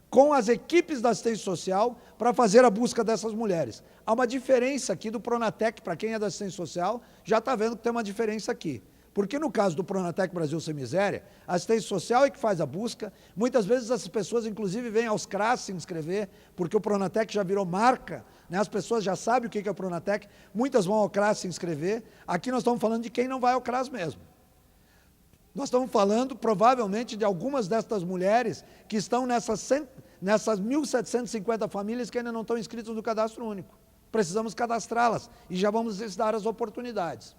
com as equipes da assistência social para fazer a busca dessas mulheres. Há uma diferença aqui do Pronatec, para quem é da assistência social, já está vendo que tem uma diferença aqui. Porque no caso do Pronatec Brasil Sem Miséria, a assistência social é que faz a busca, muitas vezes essas pessoas inclusive vêm aos CRAS se inscrever, porque o Pronatec já virou marca, né? As pessoas já sabem o que é o Pronatec, muitas vão ao CRAS se inscrever, aqui nós estamos falando de quem não vai ao CRAS mesmo. Nós estamos falando provavelmente de algumas destas mulheres que estão nessas 1.750 famílias que ainda não estão inscritas no Cadastro Único. Precisamos cadastrá-las e já vamos lhes dar as oportunidades.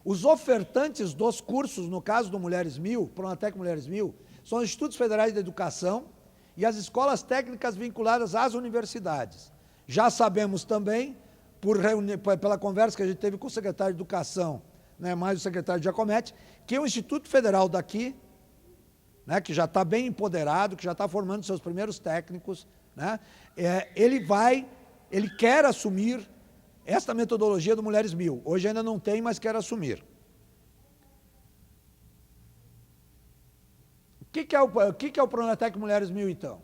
Os ofertantes dos cursos, no caso do Mulheres 1000, Pronatec Mulheres 1000, são os Institutos Federais de Educação e as escolas técnicas vinculadas às universidades. Já sabemos também, pela conversa que a gente teve com o secretário de Educação, né, mais o secretário Giacometti, que o Instituto Federal daqui, né, que já está bem empoderado, que já está formando seus primeiros técnicos, né, ele quer assumir esta metodologia do Mulheres 1000. Hoje ainda não tem, mas quer assumir. O que é o Pronatec Mulheres 1000, então?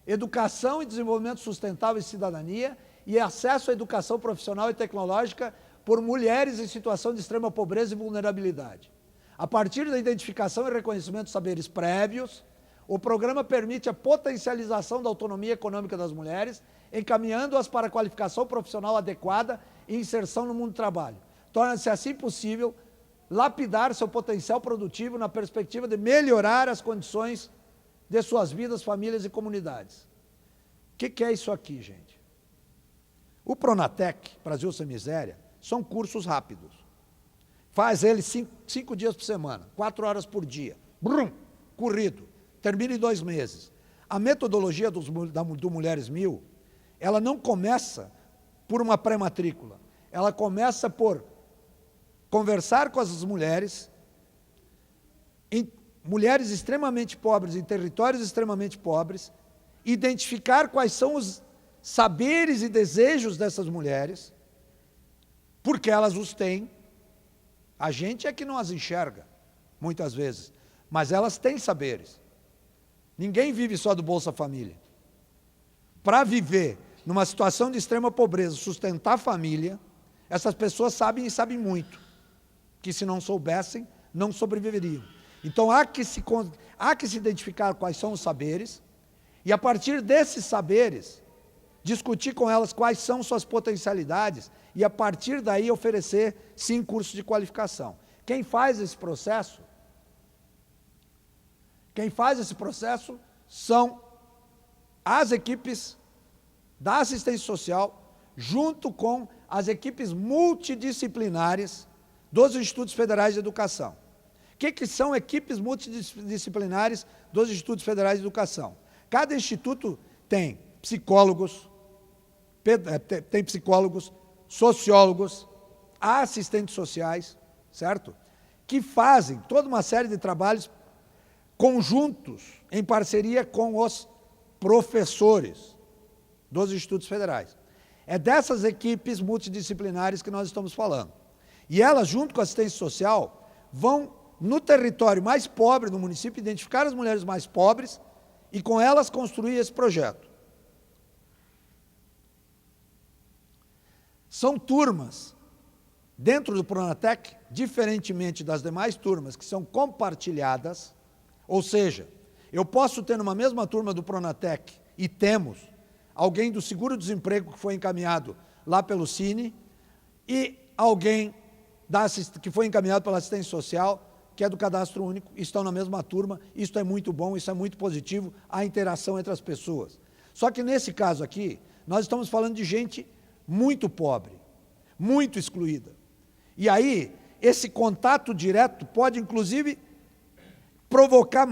Educação e desenvolvimento sustentável e cidadania e acesso à educação profissional e tecnológica por mulheres em situação de extrema pobreza e vulnerabilidade. A partir da identificação e reconhecimento de saberes prévios, o programa permite a potencialização da autonomia econômica das mulheres, encaminhando-as para a qualificação profissional adequada e inserção no mundo do trabalho. Torna-se assim possível lapidar seu potencial produtivo na perspectiva de melhorar as condições de suas vidas, famílias e comunidades. O que é isso aqui, gente? O Pronatec, Brasil Sem Miséria, são cursos rápidos. Faz ele 5 dias por semana, 4 horas por dia. Brum, corrido. Termina em 2 meses. A metodologia do Mulheres 1000, ela não começa por uma pré-matrícula. Ela começa por conversar com as mulheres, mulheres extremamente pobres, em territórios extremamente pobres, identificar quais são os saberes e desejos dessas mulheres, porque elas os têm. A gente é que não as enxerga, muitas vezes, mas elas têm saberes. Ninguém vive só do Bolsa Família. Para viver numa situação de extrema pobreza, sustentar a família, essas pessoas sabem e sabem muito, que se não soubessem, não sobreviveriam. Então há que se identificar quais são os saberes, e a partir desses saberes, discutir com elas quais são suas potencialidades, e a partir daí oferecer, sim, cursos de qualificação. Quem faz esse processo são as equipes da assistência social, junto com as equipes multidisciplinares dos Institutos Federais de Educação. O que são equipes multidisciplinares dos Institutos Federais de Educação? Cada instituto tem psicólogos, sociólogos, assistentes sociais, certo? Que fazem toda uma série de trabalhos conjuntos, em parceria com os professores dos institutos federais. É dessas equipes multidisciplinares que nós estamos falando. E elas, junto com a assistência social, vão no território mais pobre do município, identificar as mulheres mais pobres e com elas construir esse projeto. São turmas dentro do Pronatec, diferentemente das demais turmas que são compartilhadas, ou seja, eu posso ter numa mesma turma do Pronatec, e temos, alguém do seguro-desemprego que foi encaminhado lá pelo Cine, e alguém que foi encaminhado pela assistência social, que é do cadastro único, estão na mesma turma. Isso é muito bom, isso é muito positivo, a interação entre as pessoas. Só que nesse caso aqui, nós estamos falando de gente muito pobre, muito excluída. E aí, esse contato direto pode, inclusive, provocar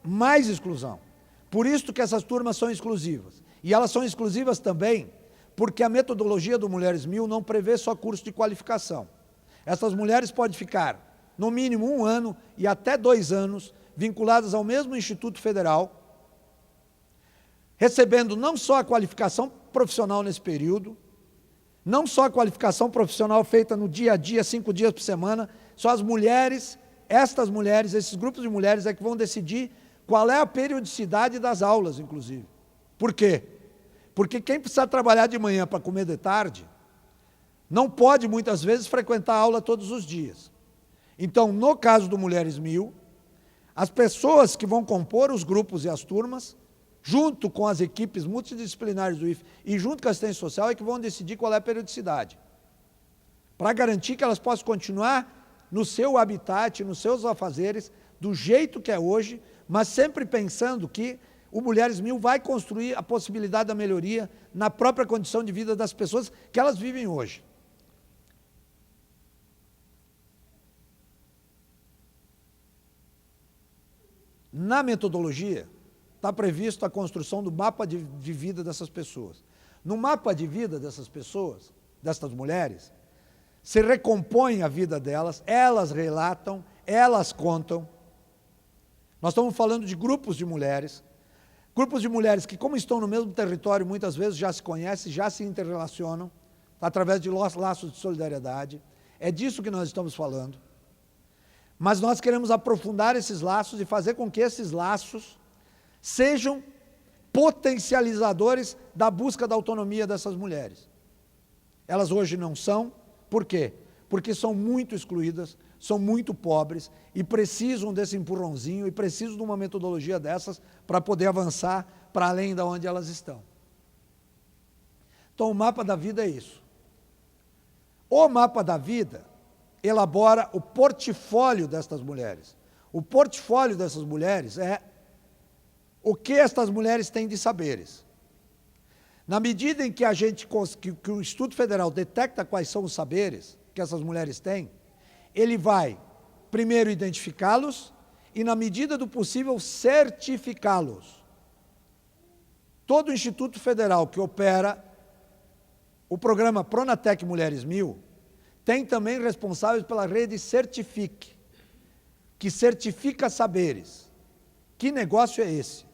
mais exclusão. Por isso que essas turmas são exclusivas. E elas são exclusivas também porque a metodologia do Mulheres 1000 não prevê só curso de qualificação. Essas mulheres podem ficar, no mínimo 1 ano e até 2 anos, vinculadas ao mesmo Instituto Federal, recebendo não só a qualificação profissional nesse período, não só a qualificação profissional feita no dia a dia, 5 dias por semana, só as mulheres, estas mulheres, esses grupos de mulheres é que vão decidir qual é a periodicidade das aulas, inclusive. Por quê? Porque quem precisa trabalhar de manhã para comer de tarde, não pode, muitas vezes, frequentar a aula todos os dias. Então, no caso do Mulheres 1000, as pessoas que vão compor os grupos e as turmas, junto com as equipes multidisciplinares do IFE e junto com a assistência social, é que vão decidir qual é a periodicidade, para garantir que elas possam continuar no seu habitat, nos seus afazeres, do jeito que é hoje, mas sempre pensando que o Mulheres 1000 vai construir a possibilidade da melhoria na própria condição de vida das pessoas que elas vivem hoje. Na metodologia, está previsto a construção do mapa de vida dessas pessoas. No mapa de vida dessas pessoas, dessas mulheres, se recompõe a vida delas, elas relatam, elas contam. Nós estamos falando de grupos de mulheres que, como estão no mesmo território, muitas vezes já se conhecem, já se interrelacionam, através de laços de solidariedade. É disso que nós estamos falando. Mas nós queremos aprofundar esses laços e fazer com que esses laços sejam potencializadores da busca da autonomia dessas mulheres. Elas hoje não são. Por quê? Porque são muito excluídas, são muito pobres e precisam desse empurrãozinho e precisam de uma metodologia dessas para poder avançar para além de onde elas estão. Então, o mapa da vida é isso. O mapa da vida elabora o portfólio destas mulheres. O portfólio dessas mulheres é o que estas mulheres têm de saberes. Na medida em que que o Instituto Federal detecta quais são os saberes que essas mulheres têm, ele vai, primeiro, identificá-los e, na medida do possível, certificá-los. Todo Instituto Federal que opera o programa Pronatec Mulheres 1000 tem também responsáveis pela rede Certifique, que certifica saberes. Que negócio é esse?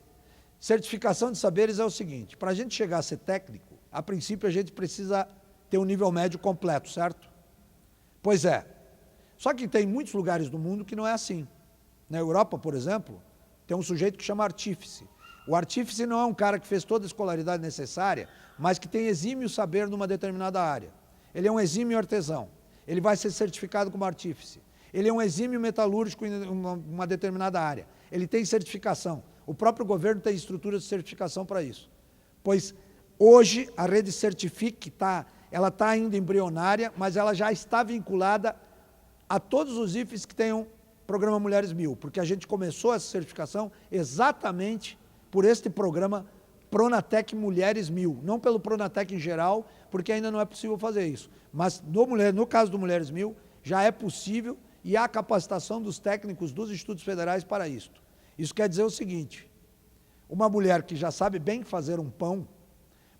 Certificação de saberes é o seguinte: para a gente chegar a ser técnico, a princípio a gente precisa ter um nível médio completo, certo? Pois é. Só que tem muitos lugares do mundo que não é assim. Na Europa, por exemplo, tem um sujeito que chama artífice. O artífice não é um cara que fez toda a escolaridade necessária, mas que tem exímio saber numa determinada área. Ele é um exímio artesão. Ele vai ser certificado como artífice. Ele é um exímio metalúrgico em uma determinada área. Ele tem certificação. O próprio governo tem estruturas de certificação para isso. Pois hoje a rede Certifique ela está ainda embrionária, mas ela já está vinculada a todos os IFES que tenham programa Mulheres 1000, porque a gente começou essa certificação exatamente por este programa Pronatec Mulheres 1000, não pelo Pronatec em geral, porque ainda não é possível fazer isso. Mas no caso do Mulheres 1000, já é possível e há capacitação dos técnicos dos institutos federais para isto. Isso quer dizer o seguinte, uma mulher que já sabe bem fazer um pão,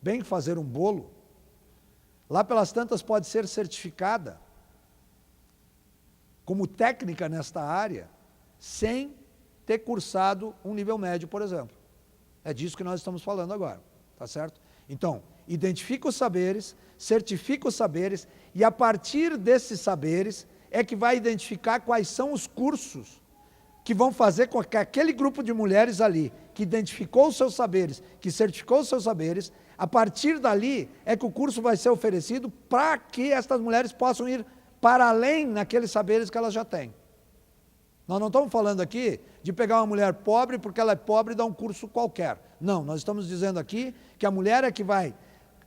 bem fazer um bolo, lá pelas tantas pode ser certificada como técnica nesta área, sem ter cursado um nível médio, por exemplo. É disso que nós estamos falando agora, tá certo? Então, identifica os saberes, certifica os saberes, e a partir desses saberes é que vai identificar quais são os cursos que vão fazer com que aquele grupo de mulheres ali, que identificou os seus saberes, que certificou os seus saberes, a partir dali é que o curso vai ser oferecido para que estas mulheres possam ir para além naqueles saberes que elas já têm. Nós não estamos falando aqui de pegar uma mulher pobre porque ela é pobre e dar um curso qualquer. Não, nós estamos dizendo aqui que a mulher é que vai,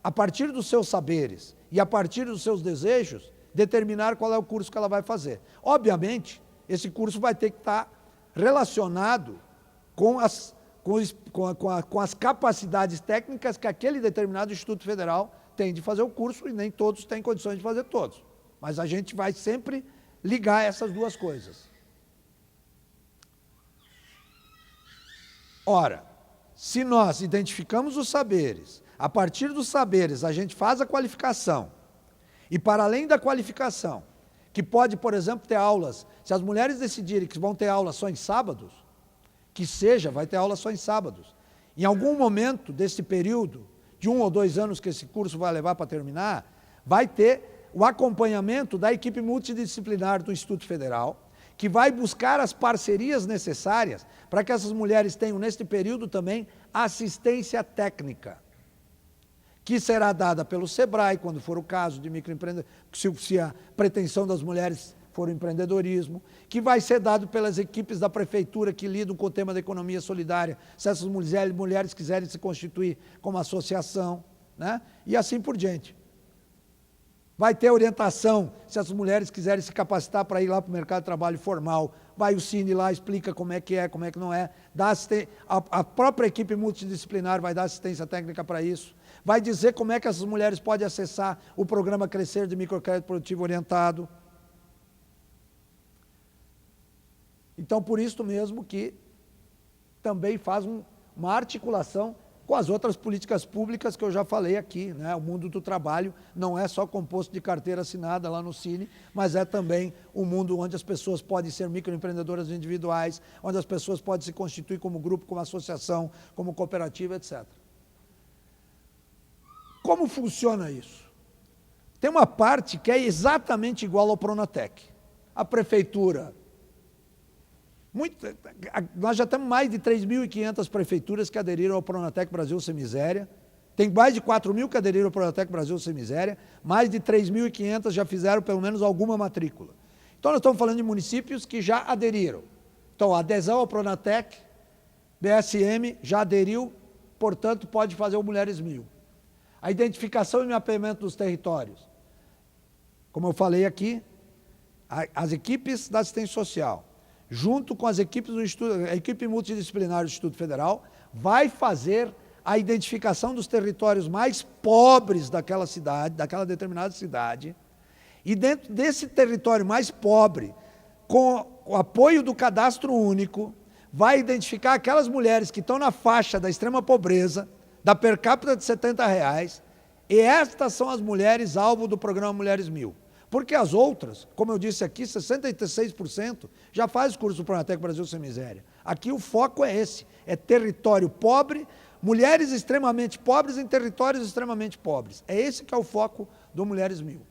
a partir dos seus saberes e a partir dos seus desejos, determinar qual é o curso que ela vai fazer. Obviamente, esse curso vai ter que estar relacionado com as capacidades técnicas que aquele determinado Instituto Federal tem de fazer o curso, e nem todos têm condições de fazer todos. Mas a gente vai sempre ligar essas duas coisas. Ora, se nós identificamos os saberes, a partir dos saberes a gente faz a qualificação, e para além da qualificação, que pode, por exemplo, ter aulas, se as mulheres decidirem que vão ter aula só em sábados, que seja, vai ter aula só em sábados. Em algum momento desse período, de 1 ou 2 anos que esse curso vai levar para terminar, vai ter o acompanhamento da equipe multidisciplinar do Instituto Federal, que vai buscar as parcerias necessárias para que essas mulheres tenham, neste período também, assistência técnica, que será dada pelo SEBRAE, quando for o caso de microempreendedorismo, se a pretensão das mulheres for o empreendedorismo, que vai ser dado pelas equipes da prefeitura que lidam com o tema da economia solidária, se essas mulheres quiserem se constituir como associação, né? E assim por diante. Vai ter orientação, se as mulheres quiserem se capacitar para ir lá para o mercado de trabalho formal, vai o Cine lá, explica como é que não é, a própria equipe multidisciplinar vai dar assistência técnica para isso, vai dizer como é que essas mulheres podem acessar o programa Crescer de Microcrédito Produtivo Orientado. Então, por isso mesmo que também faz uma articulação com as outras políticas públicas que eu já falei aqui, né? O mundo do trabalho não é só composto de carteira assinada lá no Cine, mas é também um mundo onde as pessoas podem ser microempreendedoras individuais, onde as pessoas podem se constituir como grupo, como associação, como cooperativa, etc. Como funciona isso? Tem uma parte que é exatamente igual ao Pronatec. A prefeitura... nós já temos mais de 3.500 prefeituras que aderiram ao Pronatec Brasil Sem Miséria, tem mais de 4.000 que aderiram ao Pronatec Brasil Sem Miséria, mais de 3.500 já fizeram pelo menos alguma matrícula. Então nós estamos falando de municípios que já aderiram. Então a adesão ao Pronatec, BSM já aderiu, portanto pode fazer o Mulheres 1000. A identificação e mapeamento dos territórios. Como eu falei aqui, as equipes da assistência social, junto com as equipes do Instituto, a equipe multidisciplinar do Instituto Federal, vai fazer a identificação dos territórios mais pobres daquela cidade, daquela determinada cidade, e dentro desse território mais pobre, com o apoio do cadastro único, vai identificar aquelas mulheres que estão na faixa da extrema pobreza, da per capita de R$70, e estas são as mulheres alvo do programa Mulheres 1000. Porque as outras, como eu disse aqui, 66% já faz o curso do Pronatec Brasil Sem Miséria. Aqui o foco é esse, é território pobre, mulheres extremamente pobres em territórios extremamente pobres. É esse que é o foco do Mulheres 1000.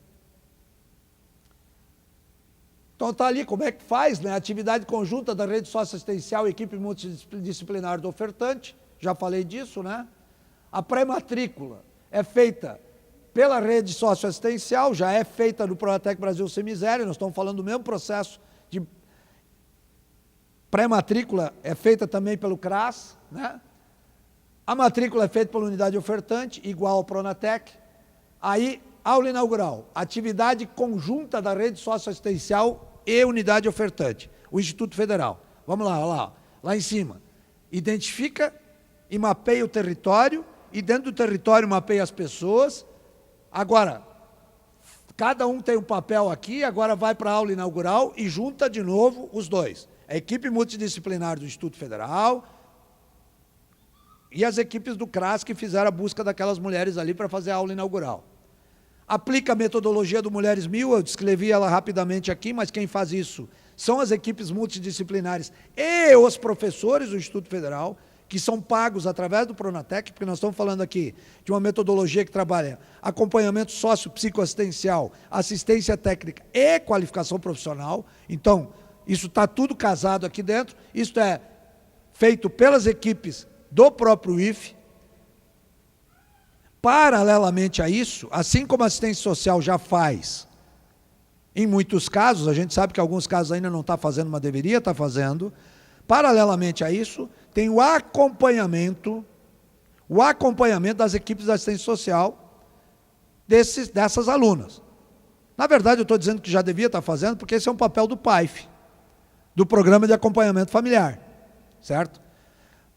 Então está ali como é que faz, né? Atividade conjunta da rede socioassistencial e equipe multidisciplinar do ofertante, já falei disso, né? A pré-matrícula é feita pela rede socioassistencial, já é feita no Pronatec Brasil Sem Miséria, nós estamos falando do mesmo processo de pré-matrícula, é feita também pelo CRAS, né? A matrícula é feita pela unidade ofertante, igual ao Pronatec. Aí, aula inaugural, atividade conjunta da rede socioassistencial e unidade ofertante, o Instituto Federal. Vamos lá, lá em cima. Identifica e mapeia o território, e dentro do território mapeia as pessoas. Agora, cada um tem um papel aqui, agora vai para a aula inaugural e junta de novo os dois. A equipe multidisciplinar do Instituto Federal e as equipes do CRAS que fizeram a busca daquelas mulheres ali para fazer a aula inaugural. Aplica a metodologia do Mulheres 1000, eu descrevi ela rapidamente aqui, mas quem faz isso são as equipes multidisciplinares e os professores do Instituto Federal, que são pagos através do Pronatec, porque nós estamos falando aqui de uma metodologia que trabalha acompanhamento sócio-psicoassistencial, assistência técnica e qualificação profissional. Então, isso está tudo casado aqui dentro, isso é feito pelas equipes do próprio IFE. Paralelamente a isso, assim como a assistência social já faz, em muitos casos, a gente sabe que alguns casos ainda não está fazendo, mas deveria estar fazendo, paralelamente a isso, tem o acompanhamento das equipes de assistência social dessas alunas. Na verdade, eu estou dizendo que já devia estar fazendo, porque esse é um papel do PAIF, do Programa de Acompanhamento Familiar, certo?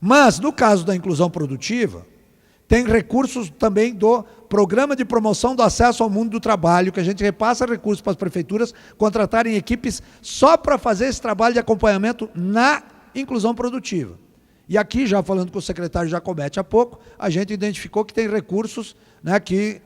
Mas, no caso da inclusão produtiva, tem recursos também do Programa de Promoção do Acesso ao Mundo do Trabalho, que a gente repassa recursos para as prefeituras contratarem equipes só para fazer esse trabalho de acompanhamento na inclusão produtiva. E aqui, já falando com o secretário Jacomete há pouco, a gente identificou que tem recursos, né, que,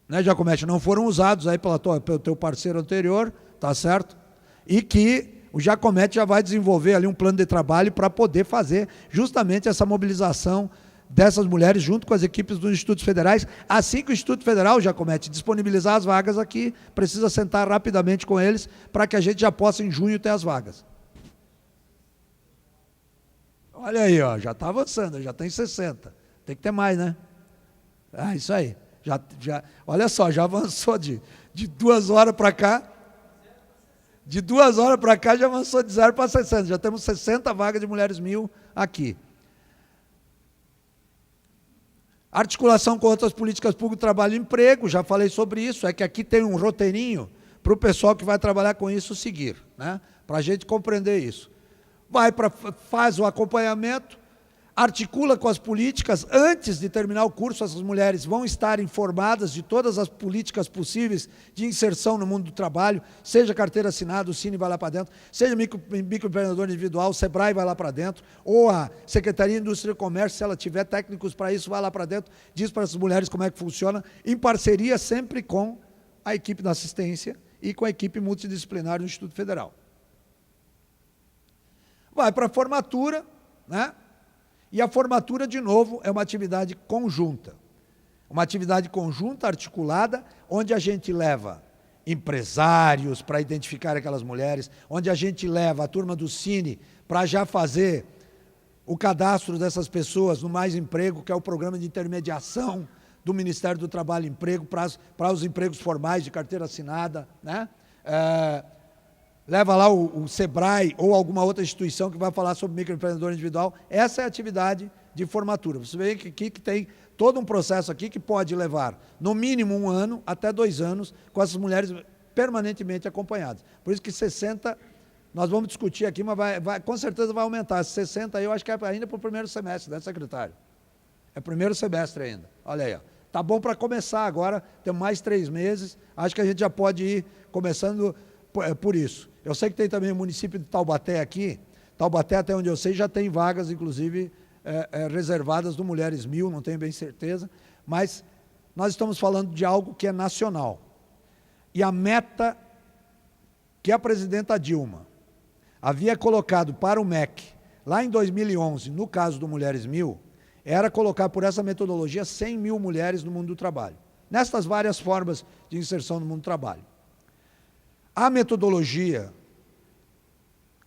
né, Jacomete, não foram usados aí pelo teu parceiro anterior, tá certo? E que o Jacomete já vai desenvolver ali um plano de trabalho para poder fazer justamente essa mobilização dessas mulheres junto com as equipes dos institutos federais. Assim que o Instituto Federal, Jacomete, disponibilizar as vagas aqui, precisa sentar rapidamente com eles para que a gente já possa em junho ter as vagas. Olha aí, ó, já está avançando, já tem 60. Tem que ter mais, né? Ah, isso aí. Olha só, já avançou de 2 horas para cá. De 2 horas para cá já avançou de 0 para 60. Já temos 60 vagas de Mulheres 1000 aqui. Articulação com outras políticas públicas, trabalho e emprego, já falei sobre isso, é que aqui tem um roteirinho para o pessoal que vai trabalhar com isso seguir, né? Para a gente compreender isso. Faz o acompanhamento, articula com as políticas. Antes de terminar o curso, essas mulheres vão estar informadas de todas as políticas possíveis de inserção no mundo do trabalho, seja carteira assinada, o Cine vai lá para dentro, seja microempreendedor individual, o Sebrae vai lá para dentro, ou a Secretaria de Indústria e Comércio, se ela tiver técnicos para isso, vai lá para dentro, diz para essas mulheres como é que funciona, em parceria sempre com a equipe da assistência e com a equipe multidisciplinar do Instituto Federal. Vai para a formatura, né? E a formatura, de novo, é uma atividade conjunta. Uma atividade conjunta, articulada, onde a gente leva empresários para identificar aquelas mulheres, onde a gente leva a turma do Cine para já fazer o cadastro dessas pessoas no Mais Emprego, que é o programa de intermediação do Ministério do Trabalho e Emprego para os empregos formais de carteira assinada, né? Leva lá o Sebrae ou alguma outra instituição que vai falar sobre microempreendedor individual. Essa é a atividade de formatura. Você vê que aqui que tem todo um processo aqui que pode levar, no mínimo 1 ano, até 2 anos, com essas mulheres permanentemente acompanhadas. Por isso que 60, nós vamos discutir aqui, mas com certeza vai aumentar. 60 aí eu acho que é ainda para o primeiro semestre, né, secretário? É primeiro semestre ainda. Olha aí, ó. Tá bom para começar agora, temos mais 3 meses, acho que a gente já pode ir começando por isso. Eu sei que tem também o município de Taubaté aqui. Taubaté, até onde eu sei, já tem vagas, inclusive, reservadas do Mulheres 1000, não tenho bem certeza, mas nós estamos falando de algo que é nacional. E a meta que a presidenta Dilma havia colocado para o MEC, lá em 2011, no caso do Mulheres 1000, era colocar por essa metodologia 100 mil mulheres no mundo do trabalho, nestas várias formas de inserção no mundo do trabalho. A metodologia,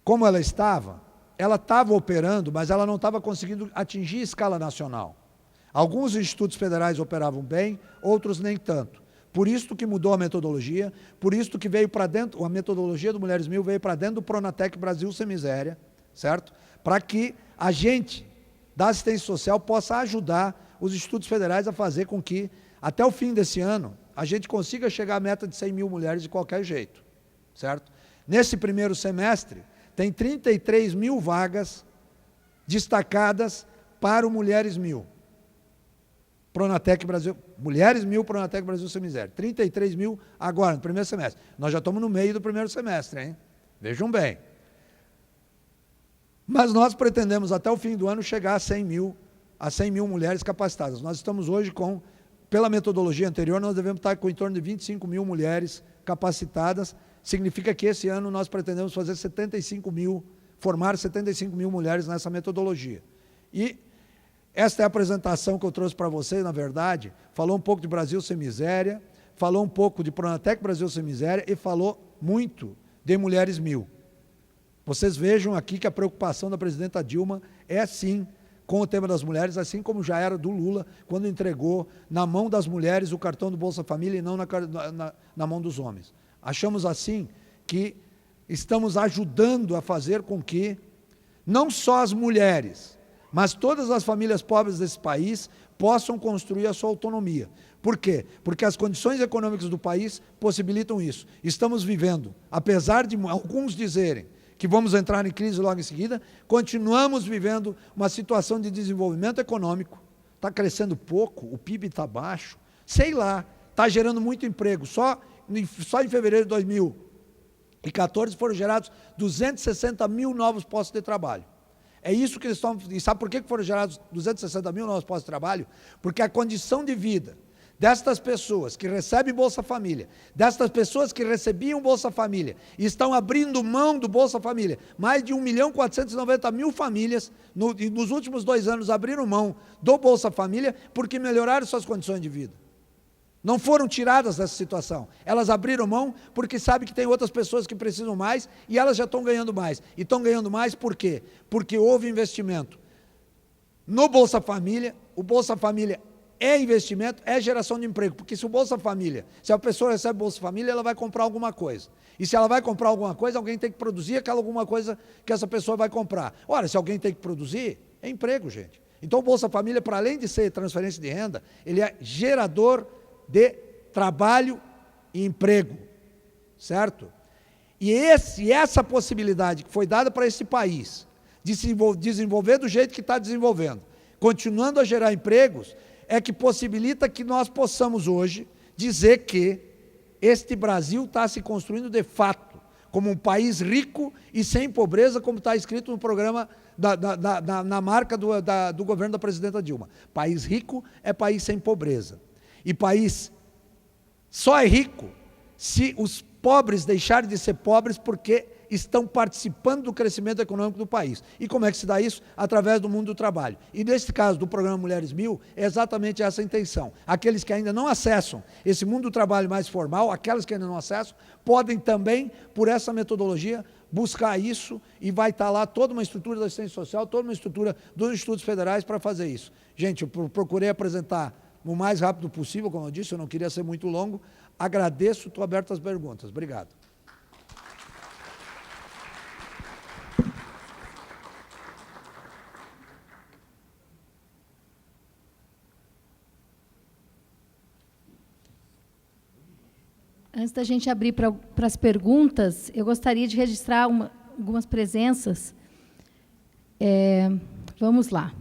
como ela estava operando, mas ela não estava conseguindo atingir escala nacional. Alguns institutos federais operavam bem, outros nem tanto. Por isso que mudou a metodologia, por isso que veio para dentro, a metodologia do Mulheres 1000 veio para dentro do Pronatec Brasil Sem Miséria, certo? Para que a gente da assistência social possa ajudar os institutos federais a fazer com que, até o fim desse ano, a gente consiga chegar à meta de 100 mil mulheres de qualquer jeito. Certo? Nesse primeiro semestre, tem 33 mil vagas destacadas para o Mulheres 1000. Pronatec Brasil, Mulheres 1000, Pronatec Brasil Sem Miséria. 33 mil agora, no primeiro semestre. Nós já estamos no meio do primeiro semestre, hein? Vejam bem. Mas nós pretendemos, até o fim do ano, chegar a 100 mil mulheres capacitadas. Nós estamos hoje com, pela metodologia anterior, nós devemos estar com em torno de 25 mil mulheres capacitadas. Significa que esse ano nós pretendemos fazer 75 mil, formar 75 mil mulheres nessa metodologia. E esta é a apresentação que eu trouxe para vocês, na verdade. Falou um pouco de Brasil Sem Miséria, falou um pouco de Pronatec Brasil Sem Miséria e falou muito de Mulheres 1000. Vocês vejam aqui que a preocupação da presidenta Dilma é, sim, com o tema das mulheres, assim como já era do Lula, quando entregou na mão das mulheres o cartão do Bolsa Família e não na mão dos homens. Achamos, assim, que estamos ajudando a fazer com que não só as mulheres, mas todas as famílias pobres desse país possam construir a sua autonomia. Por quê? Porque as condições econômicas do país possibilitam isso. Estamos vivendo, apesar de alguns dizerem que vamos entrar em crise logo em seguida, continuamos vivendo uma situação de desenvolvimento econômico. Está crescendo pouco, o PIB está baixo, sei lá, está gerando muito emprego. Só em fevereiro de 2014 foram gerados 260 mil novos postos de trabalho. É isso que eles estão... E sabe por que foram gerados 260 mil novos postos de trabalho? Porque a condição de vida destas pessoas que recebem Bolsa Família, destas pessoas que recebiam Bolsa Família, e estão abrindo mão do Bolsa Família, mais de 1.490.000 famílias, nos últimos 2 anos, abriram mão do Bolsa Família porque melhoraram suas condições de vida. Não foram tiradas dessa situação, elas abriram mão porque sabem que tem outras pessoas que precisam mais e elas já estão ganhando mais. E estão ganhando mais por quê? Porque houve investimento no Bolsa Família. O Bolsa Família é investimento, é geração de emprego, porque se o Bolsa Família, se a pessoa recebe Bolsa Família, ela vai comprar alguma coisa. E se ela vai comprar alguma coisa, alguém tem que produzir aquela alguma coisa que essa pessoa vai comprar. Ora, se alguém tem que produzir, é emprego, gente. Então o Bolsa Família, para além de ser transferência de renda, ele é gerador de trabalho e emprego, certo? E essa possibilidade que foi dada para esse país, de se desenvolver do jeito que está desenvolvendo, continuando a gerar empregos, é que possibilita que nós possamos hoje dizer que este Brasil está se construindo de fato, como um país rico e sem pobreza, como está escrito no programa, na marca do governo da presidenta Dilma. País rico é país sem pobreza. E país só é rico se os pobres deixarem de ser pobres porque estão participando do crescimento econômico do país. E como é que se dá isso? Através do mundo do trabalho. E nesse caso do programa Mulheres 1000, é exatamente essa a intenção. Aqueles que ainda não acessam esse mundo do trabalho mais formal, aquelas que ainda não acessam, podem também, por essa metodologia, buscar isso e vai estar lá toda uma estrutura da assistência social, toda uma estrutura dos institutos federais para fazer isso. Gente, eu procurei apresentar o mais rápido possível, como eu disse, eu não queria ser muito longo. Agradeço, estou aberto às perguntas. Obrigado. Antes da gente abrir para as perguntas, eu gostaria de registrar algumas presenças. Vamos lá.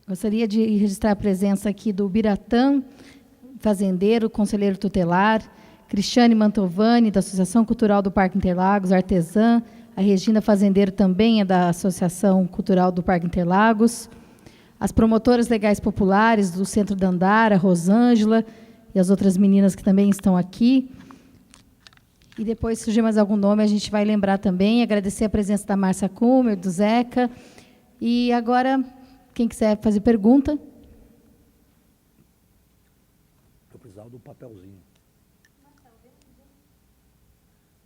Gostaria de registrar a presença aqui do Biratã, fazendeiro, conselheiro tutelar, Cristiane Mantovani, da Associação Cultural do Parque Interlagos, artesã, a Regina Fazendeiro também é da Associação Cultural do Parque Interlagos, as promotoras legais populares do Centro Dandara, a Rosângela e as outras meninas que também estão aqui. E depois, se surgir mais algum nome, a gente vai lembrar também, agradecer a presença da Márcia Kummer, do Zeca. E agora, quem quiser fazer pergunta. Eu precisava do papelzinho.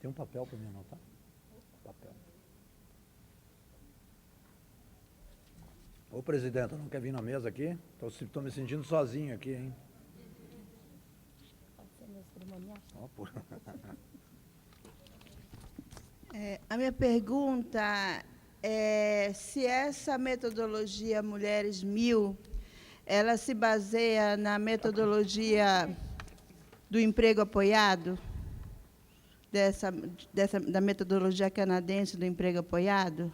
Tem um papel para me anotar? Papel. Ô, presidente, não quer vir na mesa aqui? Estou me sentindo sozinho aqui, hein? Pode ser meu cerimonial? A minha pergunta é se essa metodologia Mulheres 1000, ela se baseia na metodologia do emprego apoiado? da metodologia canadense do emprego apoiado?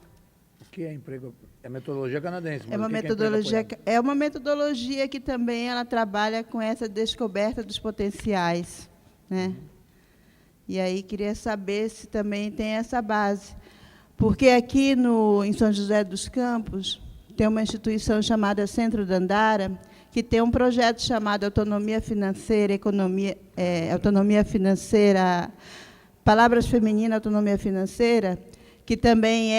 O que é emprego? É metodologia canadense. Mas É uma o que metodologia, que é uma metodologia que também ela trabalha com essa descoberta dos potenciais, né? E aí queria saber se também tem essa base, porque aqui em São José dos Campos tem uma instituição chamada Centro Dandara, que tem um projeto chamado Autonomia Financeira, Autonomia Financeira, Palavras Femininas, Autonomia Financeira, que também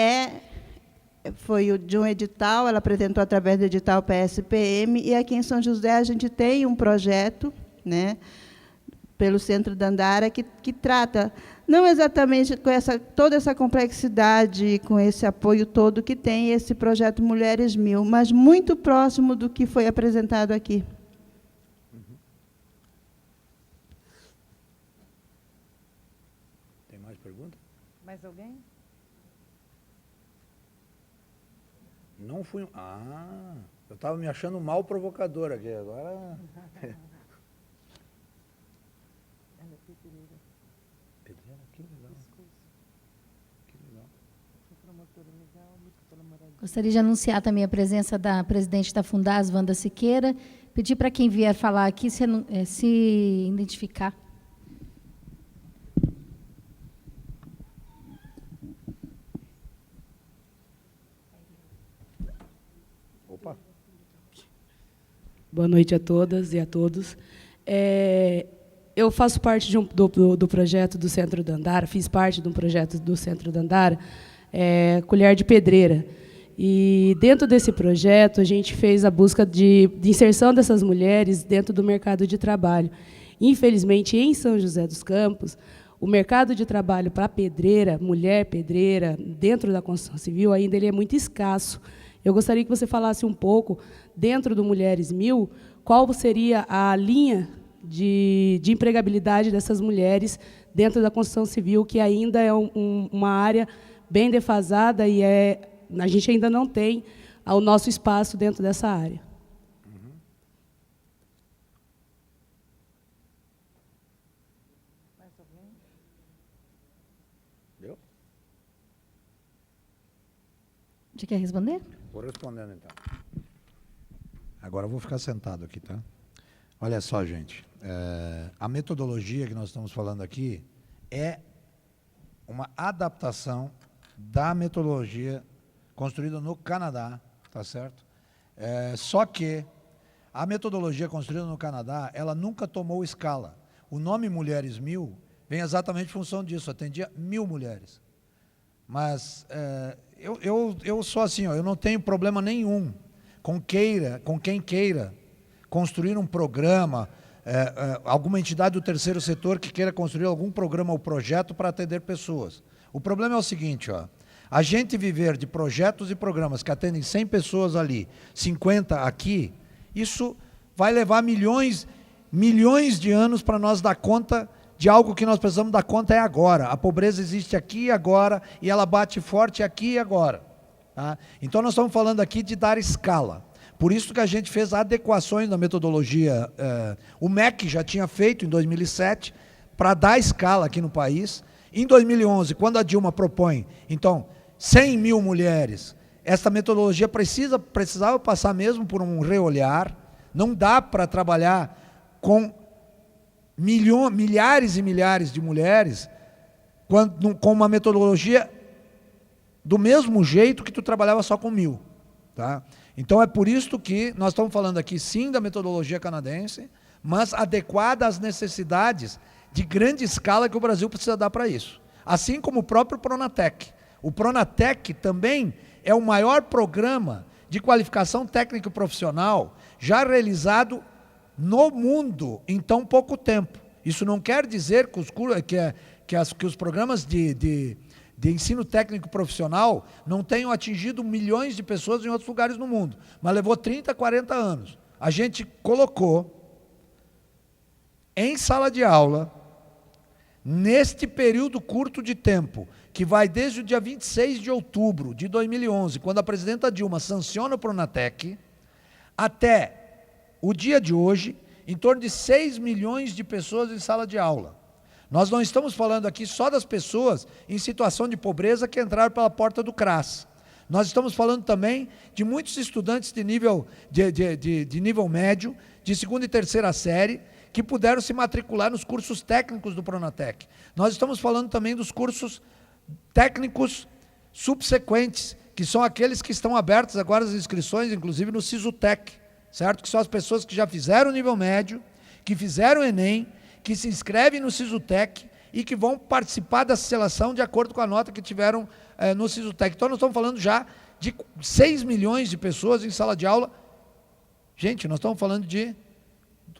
foi de um edital, ela apresentou através do edital PSPM, e aqui em São José a gente tem um projeto, né, pelo Centro Dandara, que trata, não exatamente com toda essa complexidade, com esse apoio todo que tem esse projeto Mulheres 1000, mas muito próximo do que foi apresentado aqui. Tem mais pergunta? Mais alguém? Não fui. Ah, eu estava me achando mal provocador aqui. Agora. Que legal. Que legal. Gostaria de anunciar também a presença da presidente da Fundas, Wanda Siqueira. Pedir para quem vier falar aqui se identificar. Opa. Boa noite a todas e a todos. Eu faço parte do projeto do Centro Dandara, fiz parte de um projeto do Centro Dandara, Colher de Pedreira. E, dentro desse projeto, a gente fez a busca de inserção dessas mulheres dentro do mercado de trabalho. Infelizmente, em São José dos Campos, o mercado de trabalho para pedreira, mulher pedreira, dentro da construção civil, ainda ele é muito escasso. Eu gostaria que você falasse um pouco, dentro do Mulheres 1000, qual seria a linha de empregabilidade dessas mulheres dentro da construção civil, que ainda é uma área bem defasada e a gente ainda não tem o nosso espaço dentro dessa área. Mais alguém? Deu? Você quer responder? Vou respondendo, então. Agora eu vou ficar sentado aqui, tá? Olha só, gente. A metodologia que nós estamos falando aqui é uma adaptação da metodologia construída no Canadá, tá certo? Só que a metodologia construída no Canadá, ela nunca tomou escala. O nome Mulheres 1000 vem exatamente em função disso, atendia 1000 mulheres. Mas eu sou assim, ó, eu não tenho problema nenhum com quem queira construir um programa, alguma entidade do terceiro setor que queira construir algum programa ou projeto para atender pessoas. O problema é o seguinte, ó, a gente viver de projetos e programas que atendem 100 pessoas ali, 50 aqui, isso vai levar milhões de anos para nós dar conta de algo que nós precisamos dar conta agora. A pobreza existe aqui e agora, e ela bate forte aqui e agora. Tá? Então nós estamos falando aqui de dar escala. Por isso que a gente fez adequações na metodologia. O MEC já tinha feito em 2007 para dar escala aqui no país. Em 2011, quando a Dilma propõe, então, 100 mil mulheres, essa metodologia precisava passar mesmo por um reolhar. Não dá para trabalhar com milhares e milhares de mulheres com uma metodologia do mesmo jeito que tu trabalhava só com 1000. Tá? Então, é por isso que nós estamos falando aqui, sim, da metodologia canadense, mas adequada às necessidades de grande escala que o Brasil precisa dar para isso. Assim como o próprio Pronatec. O Pronatec também é o maior programa de qualificação técnica e profissional já realizado no mundo em tão pouco tempo. Isso não quer dizer que os programas de ensino técnico profissional não tenham atingido milhões de pessoas em outros lugares no mundo, mas levou 30, 40 anos. A gente colocou em sala de aula, neste período curto de tempo, que vai desde o dia 26 de outubro de 2011, quando a presidenta Dilma sanciona o Pronatec, até o dia de hoje, em torno de 6 milhões de pessoas em sala de aula. Nós não estamos falando aqui só das pessoas em situação de pobreza que entraram pela porta do CRAS. Nós estamos falando também de muitos estudantes de nível, de nível médio, de segunda e terceira série, que puderam se matricular nos cursos técnicos do Pronatec. Nós estamos falando também dos cursos técnicos subsequentes, que são aqueles que estão abertos agora as inscrições, inclusive no Sisutec, certo? Que são as pessoas que já fizeram o nível médio, que fizeram o Enem, que se inscrevem no Sisutec e que vão participar da seleção de acordo com a nota que tiveram no Sisutec. Então, nós estamos falando já de 6 milhões de pessoas em sala de aula. Gente, nós estamos falando de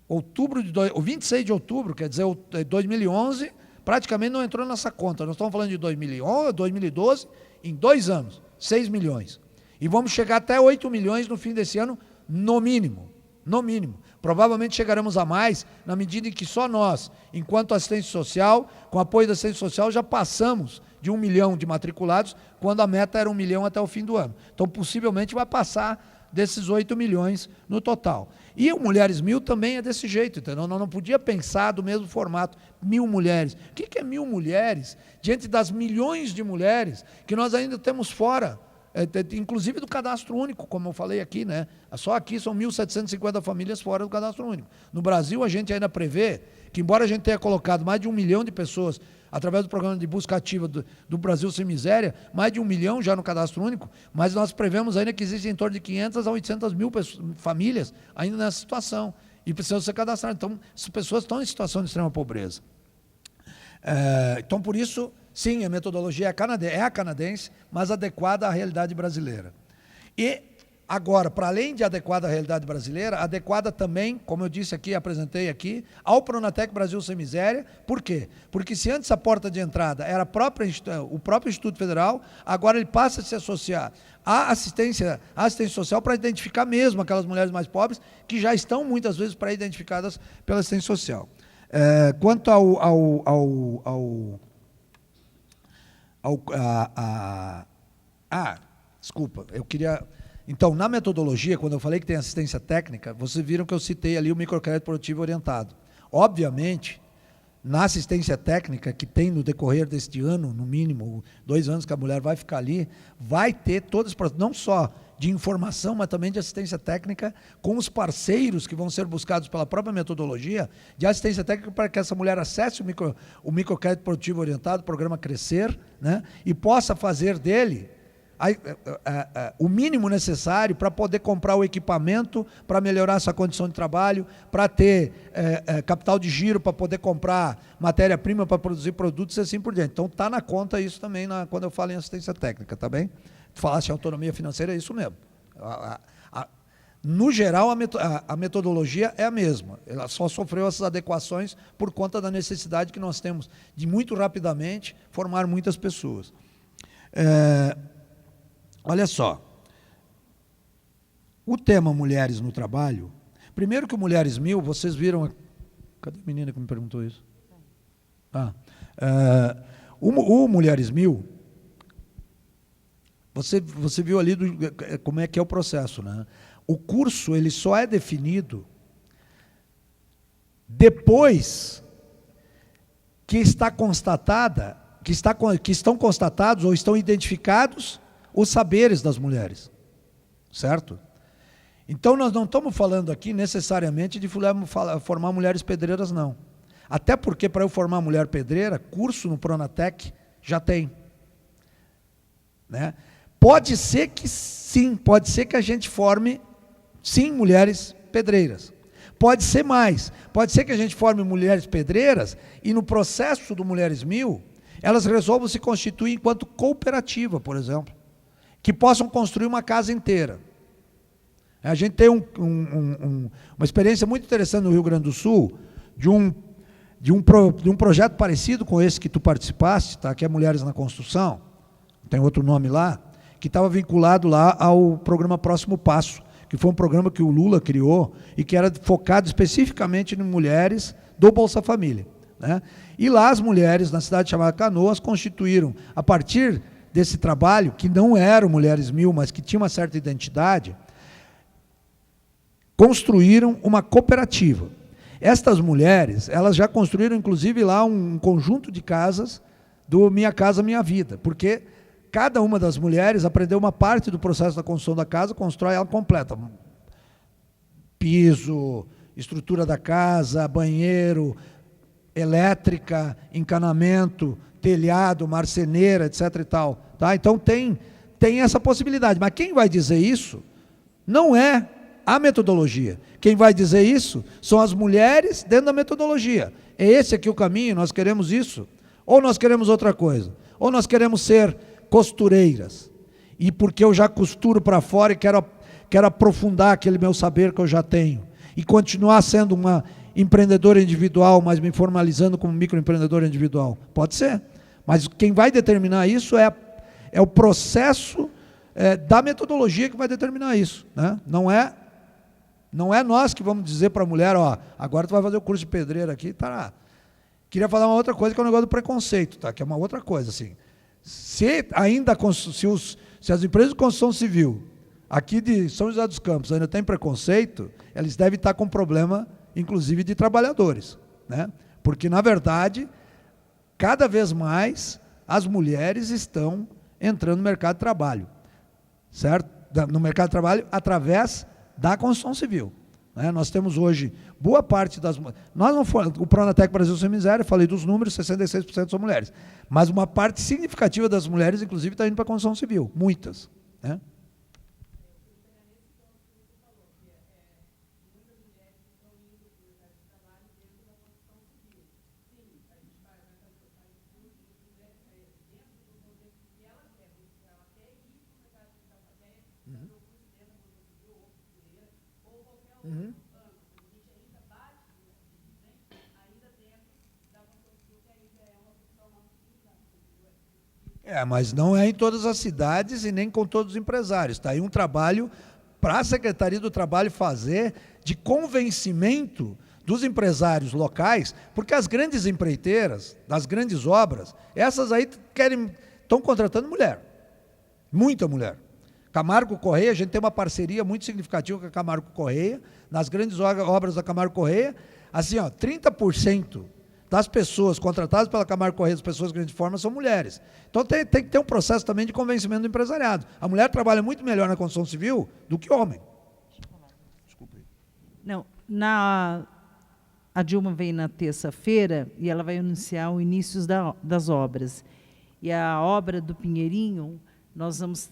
outubro de 26 de outubro, quer dizer, 2011, praticamente não entrou nessa conta. Nós estamos falando de 2011, 2012, em 2 anos, 6 milhões. E vamos chegar até 8 milhões no fim desse ano, no mínimo. No mínimo. Provavelmente chegaremos a mais, na medida em que só nós, enquanto assistência social, com apoio da assistência social, já passamos de 1 milhão de matriculados, quando a meta era 1 milhão até o fim do ano. Então, possivelmente, vai passar desses 8 milhões no total. E o Mulheres 1000 também é desse jeito, entendeu? Nós não podia pensar do mesmo formato, 1000 mulheres. O que é 1000 mulheres diante das milhões de mulheres que nós ainda temos fora, inclusive do cadastro único, como eu falei aqui, né? Só aqui são 1.750 famílias fora do cadastro único. No Brasil, a gente ainda prevê que, embora a gente tenha colocado mais de 1 milhão de pessoas através do programa de busca ativa do Brasil Sem Miséria, mais de 1 milhão já no cadastro único, mas nós prevemos ainda que existem em torno de 500 a 800 mil famílias ainda nessa situação, e precisam ser cadastradas. Então, as pessoas estão em situação de extrema pobreza. Então, por isso, sim, a metodologia é a canadense, mas adequada à realidade brasileira. E, agora, para além de adequada à realidade brasileira, adequada também, como eu disse aqui, apresentei aqui, ao Pronatec Brasil Sem Miséria. Por quê? Porque se antes a porta de entrada era o próprio Instituto Federal, agora ele passa a se associar à assistência social para identificar mesmo aquelas mulheres mais pobres, que já estão muitas vezes pré-identificadas pela assistência social. Quanto desculpa, eu queria... Então, na metodologia, quando eu falei que tem assistência técnica, vocês viram que eu citei ali o microcrédito produtivo orientado. Obviamente, na assistência técnica, que tem no decorrer deste ano, no mínimo 2 anos que a mulher vai ficar ali, vai ter todas, não só de informação, mas também de assistência técnica com os parceiros que vão ser buscados pela própria metodologia de assistência técnica para que essa mulher acesse o microcrédito produtivo orientado, o programa Crescer, né, e possa fazer dele o mínimo necessário para poder comprar o equipamento, para melhorar sua condição de trabalho, para ter capital de giro, para poder comprar matéria-prima, para produzir produtos e assim por diante. Então, está na conta isso também quando eu falo em assistência técnica, tá bem? Falasse em autonomia financeira, é isso mesmo. No geral, a metodologia é a mesma. Ela só sofreu essas adequações por conta da necessidade que nós temos de, muito rapidamente, formar muitas pessoas. Olha só, o tema Mulheres no Trabalho, primeiro que o Mulheres 1000, vocês viram... Cadê a menina que me perguntou isso? O Mulheres 1000, você viu ali como é que é o processo, né? O curso ele só é definido depois que está constatada, que estão constatados ou estão identificados os saberes das mulheres, certo? Então, nós não estamos falando aqui necessariamente de formar mulheres pedreiras, não. Até porque, para eu formar mulher pedreira, curso no Pronatec já tem. Né? Pode ser que sim, pode ser que a gente forme, sim, mulheres pedreiras. Pode ser mais, pode ser que a gente forme mulheres pedreiras e no processo do Mulheres 1000, elas resolvam se constituir enquanto cooperativa, por exemplo, que possam construir uma casa inteira. A gente tem uma experiência muito interessante no Rio Grande do Sul, de um projeto parecido com esse que tu participaste, tá? Que é Mulheres na Construção, tem outro nome lá, que estava vinculado lá ao programa Próximo Passo, que foi um programa que o Lula criou e que era focado especificamente em mulheres do Bolsa Família. Né? E lá as mulheres, na cidade chamada Canoas, constituíram, a partir desse trabalho, que não era o Mulheres 1000, mas que tinha uma certa identidade, construíram uma cooperativa. Estas mulheres, elas já construíram, inclusive, lá um conjunto de casas do Minha Casa Minha Vida, porque cada uma das mulheres aprendeu uma parte do processo da construção da casa, constrói ela completa. Piso, estrutura da casa, banheiro, elétrica, encanamento, telhado, marceneira, etc. e tal. Tá? Então tem essa possibilidade. Mas quem vai dizer isso não é a metodologia. Quem vai dizer isso são as mulheres dentro da metodologia. É esse aqui o caminho, nós queremos isso. Ou nós queremos outra coisa. Ou nós queremos ser costureiras. E porque eu já costuro para fora e quero aprofundar aquele meu saber que eu já tenho. E continuar sendo uma empreendedora individual, mas me formalizando como microempreendedora individual. Pode ser. Mas quem vai determinar isso é o processo da metodologia que vai determinar isso. Né? Não é nós que vamos dizer para a mulher, ó, agora tu vai fazer o curso de pedreira aqui, tá. Queria falar uma outra coisa, que é o negócio do preconceito, tá? Que é uma outra coisa, assim. Se as empresas de construção civil aqui de São José dos Campos ainda têm preconceito, eles devem estar com problema, inclusive, de trabalhadores. Né? Porque, na verdade, cada vez mais as mulheres estão entrando no mercado de trabalho. Certo? No mercado de trabalho através da construção civil. Né? Nós temos hoje boa parte das... o Pronatec Brasil Sem Miséria, falei dos números, 66% são mulheres. Mas uma parte significativa das mulheres, inclusive, está indo para a construção civil. Muitas. Né? Uhum. Mas não é em todas as cidades e nem com todos os empresários. Está aí um trabalho para a Secretaria do Trabalho fazer de convencimento dos empresários locais, porque as grandes empreiteiras, das grandes obras, essas aí estão contratando mulher. Muita mulher. Camargo Correia, a gente tem uma parceria muito significativa com a Camargo Correia, nas grandes obras da Camargo Correia, assim, ó, 30% das pessoas contratadas pela Camargo Correia, das pessoas de grande forma, são mulheres. Então tem que ter um processo também de convencimento do empresariado. A mulher trabalha muito melhor na construção civil do que o homem. Desculpa aí. Não, a Dilma vem na terça-feira e ela vai anunciar o início das obras. E a obra do Pinheirinho, nós vamos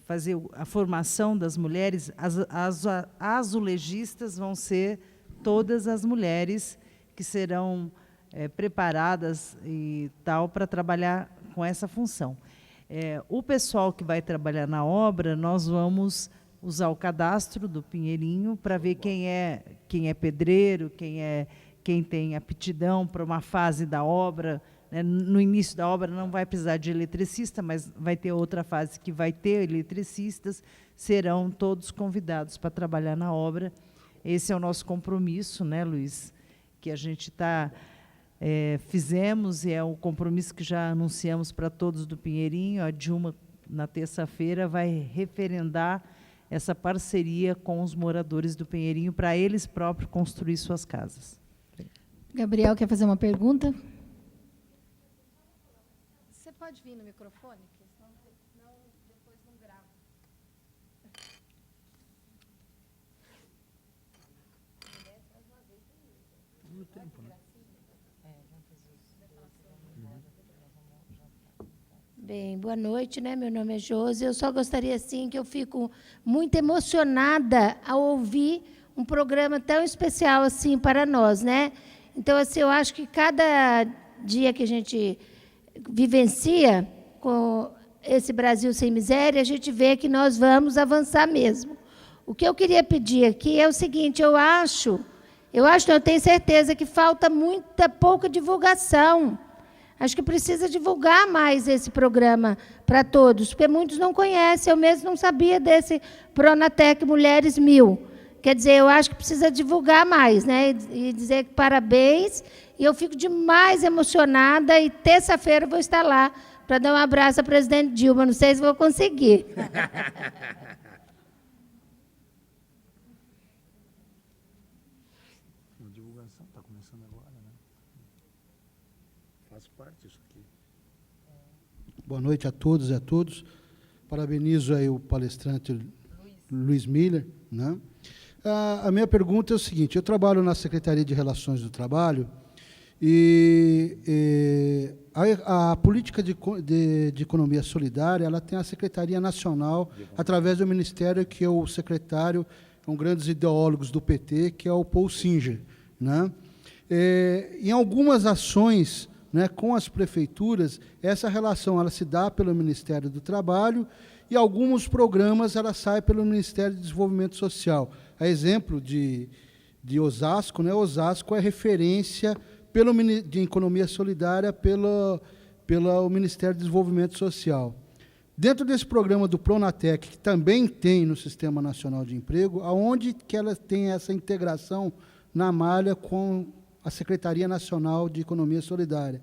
fazer a formação das mulheres, as azulejistas vão ser todas as mulheres que serão preparadas e tal para trabalhar com essa função. O pessoal que vai trabalhar na obra, nós vamos usar o cadastro do Pinheirinho para ver quem é pedreiro, quem tem aptidão para uma fase da obra. No início da obra não vai precisar de eletricista, mas vai ter outra fase que vai ter eletricistas, serão todos convidados para trabalhar na obra. Esse é o nosso compromisso, né, Luiz? Que a gente fizemos, e é um compromisso que já anunciamos para todos do Pinheirinho. A Dilma, na terça-feira, vai referendar essa parceria com os moradores do Pinheirinho para eles próprios construir suas casas. Gabriel quer fazer uma pergunta? Você pode vir no microfone, porque senão depois não grava. No tempo, né? Bem, boa noite, né? Meu nome é Josi. Eu só gostaria, assim, que eu fico muito emocionada ao ouvir um programa tão especial assim para nós, né? Então, assim, eu acho que cada dia que a gente vivencia com esse Brasil Sem Miséria, a gente vê que nós vamos avançar mesmo. O que eu queria pedir aqui é o seguinte: eu tenho certeza que falta pouca divulgação. Acho que precisa divulgar mais esse programa para todos, porque muitos não conhecem. Eu mesmo não sabia desse Pronatec Mulheres 1000. Quer dizer, eu acho que precisa divulgar mais, né? E dizer que parabéns. E eu fico demais emocionada. E terça-feira eu vou estar lá para dar um abraço à presidente Dilma. Não sei se vou conseguir. Boa noite a todos e a todos. Parabenizo aí o palestrante Luiz Miller, né? A minha pergunta é o seguinte: eu trabalho na Secretaria de Relações do Trabalho e a política de economia solidária, ela tem a Secretaria Nacional, através do Ministério, que é o secretário, um grandes ideólogos do PT, que é o Paul Singer, né? Em algumas ações, né, com as prefeituras, essa relação ela se dá pelo Ministério do Trabalho e alguns programas ela sai pelo Ministério de Desenvolvimento Social. A exemplo de Osasco, né? Osasco é referência de economia solidária pelo Ministério de Desenvolvimento Social. Dentro desse programa do Pronatec, que também tem no Sistema Nacional de Emprego, aonde que ela tem essa integração na malha com a Secretaria Nacional de Economia Solidária,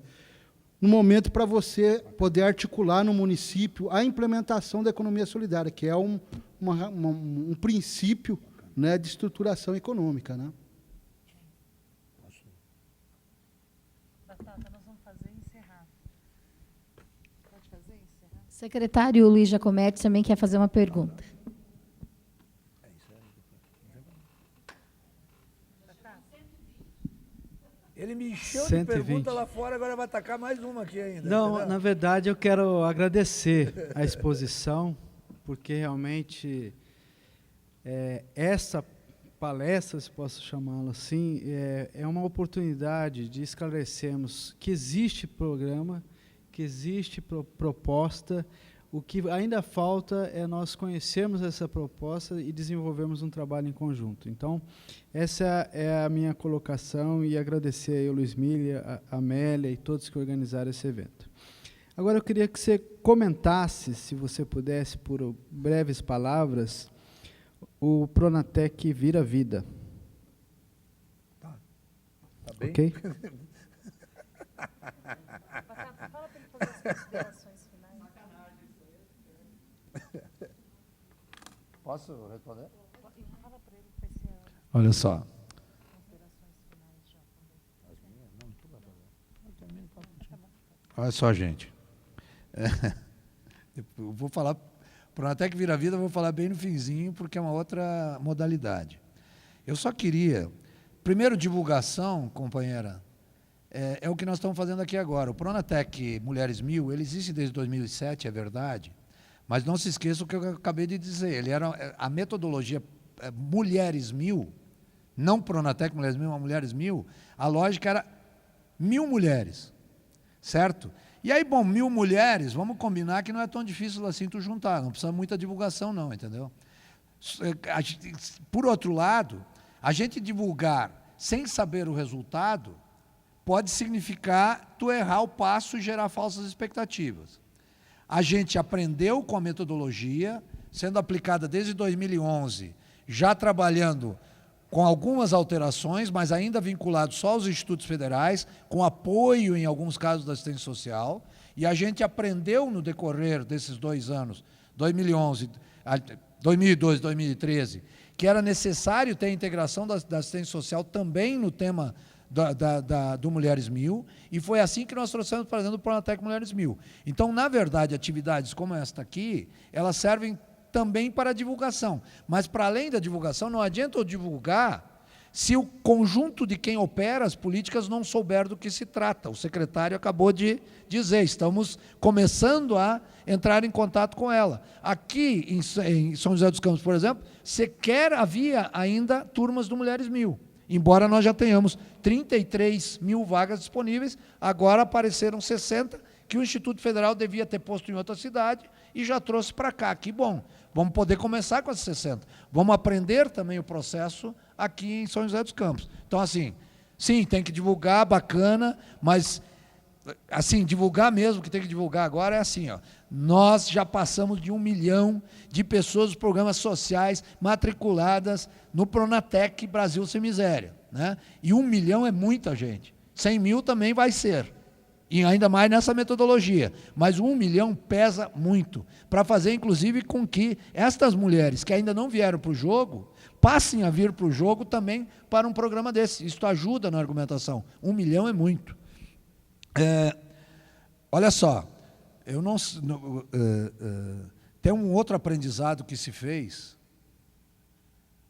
no momento para você poder articular no município a implementação da economia solidária, que é um princípio, né, de estruturação econômica, né? Secretário Luiz Giacometti também quer fazer uma pergunta. Ele me encheu de 120. pergunta lá fora, agora vai atacar mais uma aqui ainda. Não, entendeu? na verdade, eu quero agradecer a exposição, porque realmente essa palestra, se posso chamá-la assim, é uma oportunidade de esclarecermos que existe programa, que existe proposta. O que ainda falta é nós conhecermos essa proposta e desenvolvermos um trabalho em conjunto. Então, essa é a minha colocação, e agradecer aí ao Luiz Miller, a Amélia e todos que organizaram esse evento. Agora, eu queria que você comentasse, se você pudesse, por breves palavras, o Pronatec Vira Vida. Tá bem? Ok? Fala para ele fazer as considerações finais. Posso responder? Olha só. Olha só, gente. Eu vou falar, Pronatec Vira Vida, eu vou falar bem no finzinho, porque é uma outra modalidade. Eu só queria, primeiro, divulgação, companheira, é o que nós estamos fazendo aqui agora. O Pronatec Mulheres 1000, ele existe desde 2007, é verdade, mas não se esqueça o que eu acabei de dizer. Ele era a metodologia Mulheres 1000, não Pronatec Mulheres 1000, mas Mulheres 1000, a lógica era 1000 mulheres, certo? E aí, bom, 1000 mulheres, vamos combinar que não é tão difícil assim tu juntar, não precisa muita divulgação não, entendeu? Por outro lado, a gente divulgar sem saber o resultado pode significar tu errar o passo e gerar falsas expectativas. A gente aprendeu com a metodologia, sendo aplicada desde 2011, já trabalhando com algumas alterações, mas ainda vinculado só aos institutos federais, com apoio, em alguns casos, da assistência social, e a gente aprendeu no decorrer desses 2 anos, 2011, 2012, 2013, que era necessário ter a integração da assistência social também no tema do Mulheres 1000, e foi assim que nós trouxemos para dentro do Pronatec Mulheres 1000. Então, na verdade, atividades como esta aqui, elas servem também para a divulgação, mas para além da divulgação, não adianta eu divulgar se o conjunto de quem opera as políticas não souber do que se trata. O secretário acabou de dizer, estamos começando a entrar em contato com ela. Aqui em São José dos Campos, por exemplo, sequer havia ainda turmas do Mulheres 1000. Embora nós já tenhamos 33 mil vagas disponíveis, agora apareceram 60, que o Instituto Federal devia ter posto em outra cidade e já trouxe para cá. Que bom, vamos poder começar com essas 60. Vamos aprender também o processo aqui em São José dos Campos. Então, assim, sim, tem que divulgar, bacana, mas, assim, divulgar mesmo, que tem que divulgar agora é assim, ó, nós já passamos de 1 milhão de pessoas dos programas sociais matriculadas no Pronatec Brasil Sem Miséria, né? E 1 milhão é muita gente. 100 mil também vai ser. E ainda mais nessa metodologia. Mas 1 milhão pesa muito, para fazer, inclusive, com que estas mulheres que ainda não vieram para o jogo, passem a vir para o jogo também para um programa desse. Isso ajuda na argumentação. 1 milhão é muito. Olha só, eu não, tem um outro aprendizado que se fez,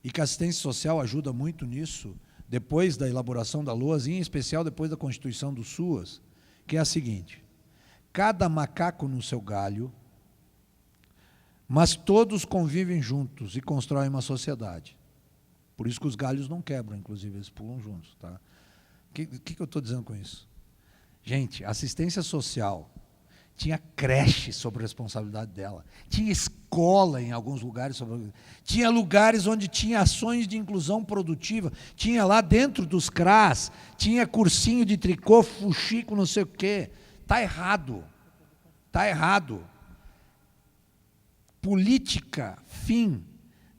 e que a assistência social ajuda muito nisso, depois da elaboração da LOAS, e em especial depois da constituição do SUAS, que é a seguinte: cada macaco no seu galho, mas todos convivem juntos e constroem uma sociedade. Por isso que os galhos não quebram, inclusive, eles pulam juntos. Tá? O que eu estou dizendo com isso? Gente, a assistência social tinha creche sob responsabilidade dela, tinha escola em alguns lugares, tinha lugares onde tinha ações de inclusão produtiva, tinha lá dentro dos CRAS, tinha cursinho de tricô, fuxico, não sei o quê. Está errado. Está errado. Política, fim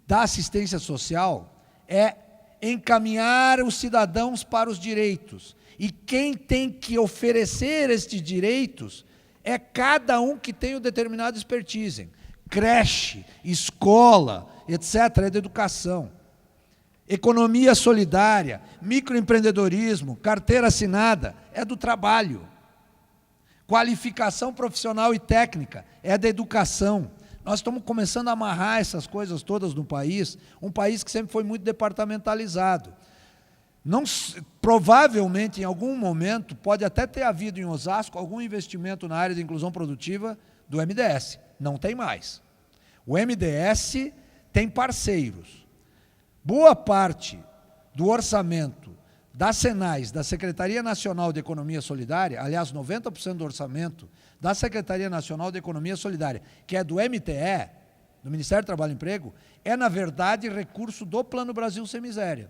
da assistência social é encaminhar os cidadãos para os direitos. E quem tem que oferecer estes direitos é cada um que tem um determinado expertise. Creche, escola, etc., é da educação. Economia solidária, microempreendedorismo, carteira assinada, é do trabalho. Qualificação profissional e técnica, é da educação. Nós estamos começando a amarrar essas coisas todas no país, um país que sempre foi muito departamentalizado. Não, provavelmente, em algum momento, pode até ter havido em Osasco algum investimento na área de inclusão produtiva do MDS. Não tem mais. O MDS tem parceiros. Boa parte do orçamento da Senais, da Secretaria Nacional de Economia Solidária, aliás, 90% do orçamento da Secretaria Nacional de Economia Solidária, que é do MTE, do Ministério do Trabalho e Emprego, é, na verdade, recurso do Plano Brasil Sem Miséria.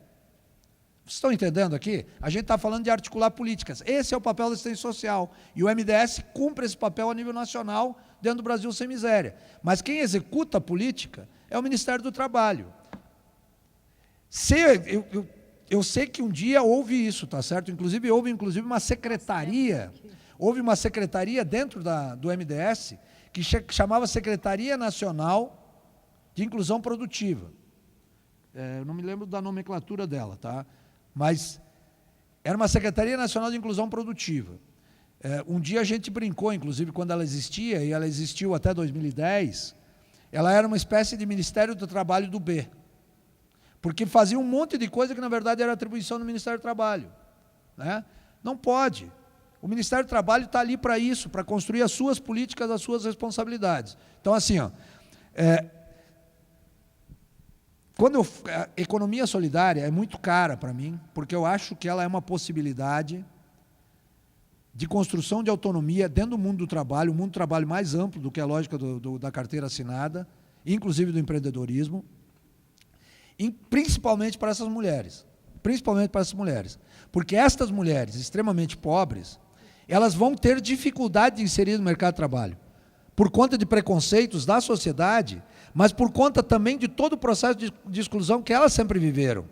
Vocês estão entendendo aqui? A gente está falando de articular políticas. Esse é o papel da assistência social. E o MDS cumpre esse papel a nível nacional dentro do Brasil Sem Miséria. Mas quem executa a política é o Ministério do Trabalho. Eu sei que um dia houve isso, tá certo? Inclusive, houve uma secretaria, dentro do MDS, que chamava Secretaria Nacional de Inclusão Produtiva. Eu não me lembro da nomenclatura dela, tá? Mas era uma Secretaria Nacional de Inclusão Produtiva. Um dia a gente brincou, inclusive, quando ela existia, e ela existiu até 2010, ela era uma espécie de Ministério do Trabalho do B, porque fazia um monte de coisa que, na verdade, era atribuição do Ministério do Trabalho. Né? Não pode. O Ministério do Trabalho está ali para isso, para construir as suas políticas, as suas responsabilidades. Então, assim, a economia solidária é muito cara para mim, porque eu acho que ela é uma possibilidade de construção de autonomia dentro do mundo do trabalho, um mundo do trabalho mais amplo do que a lógica da carteira assinada, inclusive do empreendedorismo, principalmente para essas mulheres. Porque estas mulheres extremamente pobres, elas vão ter dificuldade de inserir no mercado de trabalho, por conta de preconceitos da sociedade, mas por conta também de todo o processo de exclusão que elas sempre viveram.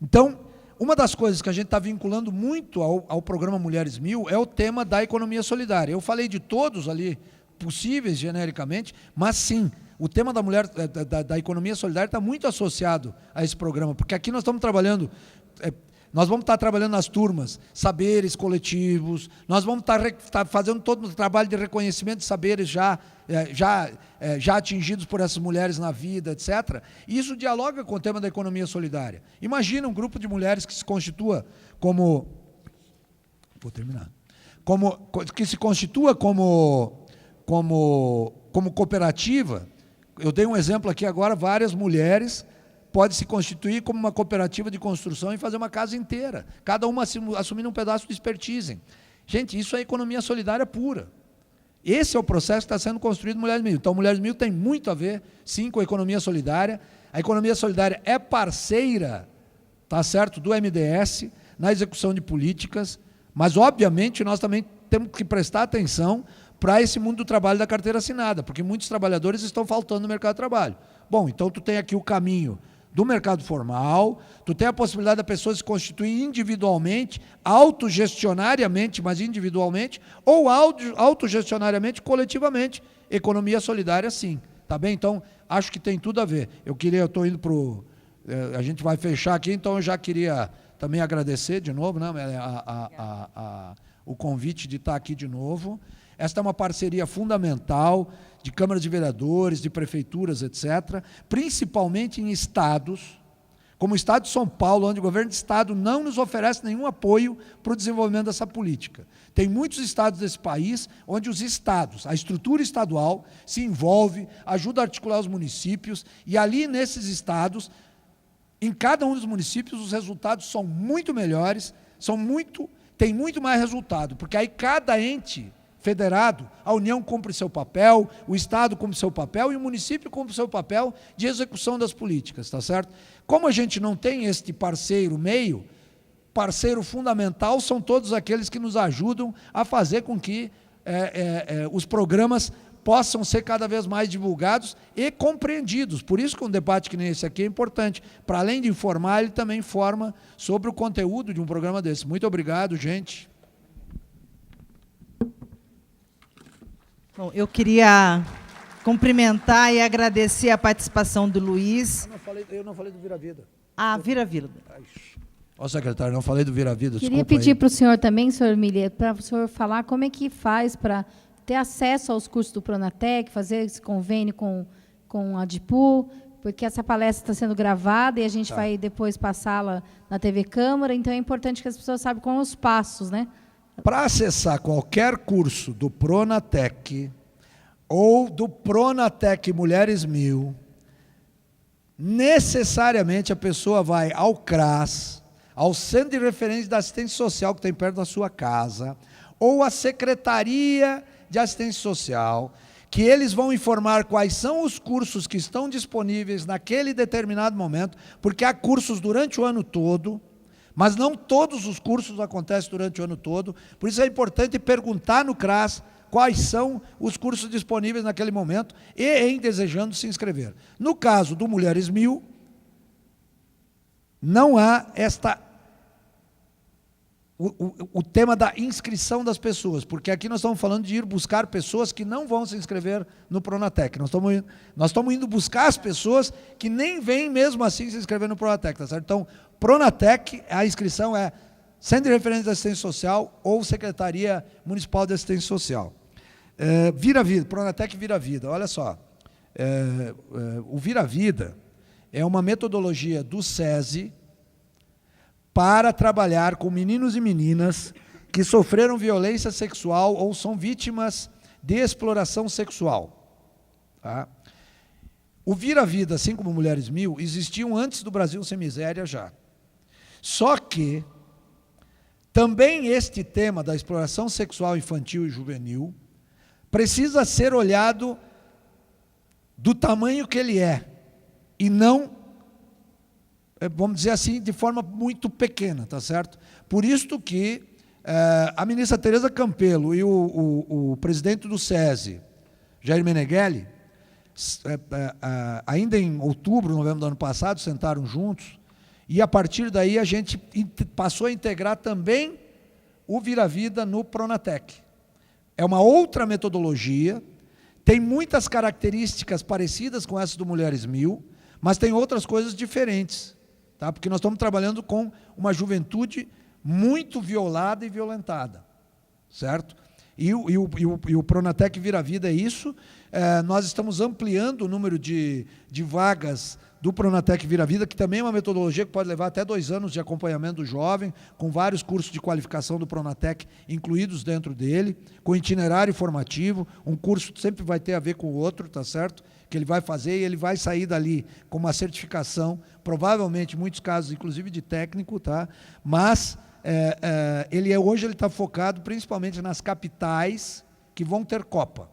Então, uma das coisas que a gente está vinculando muito ao programa Mulheres 1000 é o tema da economia solidária. Eu falei de todos ali, possíveis genericamente, mas sim, o tema da economia solidária está muito associado a esse programa, porque aqui nós estamos trabalhando... Nós vamos estar trabalhando nas turmas, saberes coletivos, nós vamos estar fazendo todo o trabalho de reconhecimento de saberes já atingidos por essas mulheres na vida, etc. E isso dialoga com o tema da economia solidária. Imagina um grupo de mulheres que se constitua como... Vou terminar. Que se constitua como cooperativa. Eu dei um exemplo aqui agora, várias mulheres... pode se constituir como uma cooperativa de construção e fazer uma casa inteira, cada uma assumindo um pedaço de expertise. Gente, isso é economia solidária pura. Esse é o processo que está sendo construído no Mulheres 1000. Então, Mulheres 1000 tem muito a ver, sim, com a economia solidária. A economia solidária é parceira, tá certo, do MDS, na execução de políticas, mas, obviamente, nós também temos que prestar atenção para esse mundo do trabalho da carteira assinada, porque muitos trabalhadores estão faltando no mercado de trabalho. Bom, então tu tem aqui o caminho do mercado formal, tu tem a possibilidade da pessoa se constituir individualmente, autogestionariamente, mas individualmente, ou autogestionariamente, coletivamente. Economia solidária, sim. Tá bem? Então, acho que tem tudo a ver. Eu estou indo para o... A gente vai fechar aqui, então eu já queria também agradecer de novo, né, o convite de estar aqui de novo. Esta é uma parceria fundamental de câmaras de vereadores, de prefeituras, etc., principalmente em estados, como o Estado de São Paulo, onde o governo de Estado não nos oferece nenhum apoio para o desenvolvimento dessa política. Tem muitos estados desse país onde os estados, a estrutura estadual, se envolve, ajuda a articular os municípios, e ali nesses estados, em cada um dos municípios, os resultados são muito melhores, tem muito mais resultado, porque aí cada ente federado, a União cumpre seu papel, o Estado cumpre seu papel e o município cumpre seu papel de execução das políticas, tá certo? Como a gente não tem este parceiro meio, parceiro fundamental são todos aqueles que nos ajudam a fazer com que os programas possam ser cada vez mais divulgados e compreendidos. Por isso que um debate que nem esse aqui é importante. Para além de informar, ele também informa sobre o conteúdo de um programa desse. Muito obrigado, gente. Bom, eu queria cumprimentar e agradecer a participação do Luiz. Eu não falei do Vira Vida. Ah, Vira Vida. Ó, secretário, não falei do Vira Vida. Queria pedir para o senhor também, senhor Miller, para o senhor falar como é que faz para ter acesso aos cursos do Pronatec, fazer esse convênio com a DIPU, porque essa palestra está sendo gravada e a gente vai depois passá-la na TV Câmara, então é importante que as pessoas saibam quais os passos, né? Para acessar qualquer curso do Pronatec ou do Pronatec Mulheres 1000, necessariamente a pessoa vai ao CRAS, ao Centro de Referência da Assistência Social que tem perto da sua casa, ou à Secretaria de Assistência Social, que eles vão informar quais são os cursos que estão disponíveis naquele determinado momento, porque há cursos durante o ano todo, mas não todos os cursos acontecem durante o ano todo, por isso é importante perguntar no CRAS quais são os cursos disponíveis naquele momento e em desejando se inscrever. No caso do Mulheres 1000, não há o tema da inscrição das pessoas, porque aqui nós estamos falando de ir buscar pessoas que não vão se inscrever no Pronatec. Nós estamos indo buscar as pessoas que nem vêm mesmo assim se inscrever no Pronatec, tá certo? Então, Pronatec, a inscrição é Centro de Referência da Assistência Social ou Secretaria Municipal de Assistência Social. Vira Vida, Pronatec Vira Vida, olha só. O Vira Vida é uma metodologia do SESI para trabalhar com meninos e meninas que sofreram violência sexual ou são vítimas de exploração sexual. Tá? O Vira Vida, assim como Mulheres 1000, existiam antes do Brasil Sem Miséria já. Só que também este tema da exploração sexual infantil e juvenil precisa ser olhado do tamanho que ele é, e não, vamos dizer assim, de forma muito pequena, tá certo? Por isso que a ministra Tereza Campelo e o presidente do SESI, Jair Meneghelli, ainda em outubro, novembro do ano passado, sentaram juntos, e a partir daí a gente passou a integrar também o Vira Vida no Pronatec. É uma outra metodologia, tem muitas características parecidas com essas do Mulheres 1000, mas tem outras coisas diferentes, tá? Porque nós estamos trabalhando com uma juventude muito violada e violentada, certo? E o Pronatec Vira Vida é isso. Nós estamos ampliando o número de vagas do Pronatec Vira Vida, que também é uma metodologia que pode levar até 2 anos de acompanhamento do jovem, com vários cursos de qualificação do Pronatec incluídos dentro dele, com itinerário formativo, um curso sempre vai ter a ver com o outro, tá certo? Que ele vai fazer e ele vai sair dali com uma certificação, provavelmente, em muitos casos, inclusive de técnico, tá? Mas hoje ele está focado principalmente nas capitais que vão ter Copa,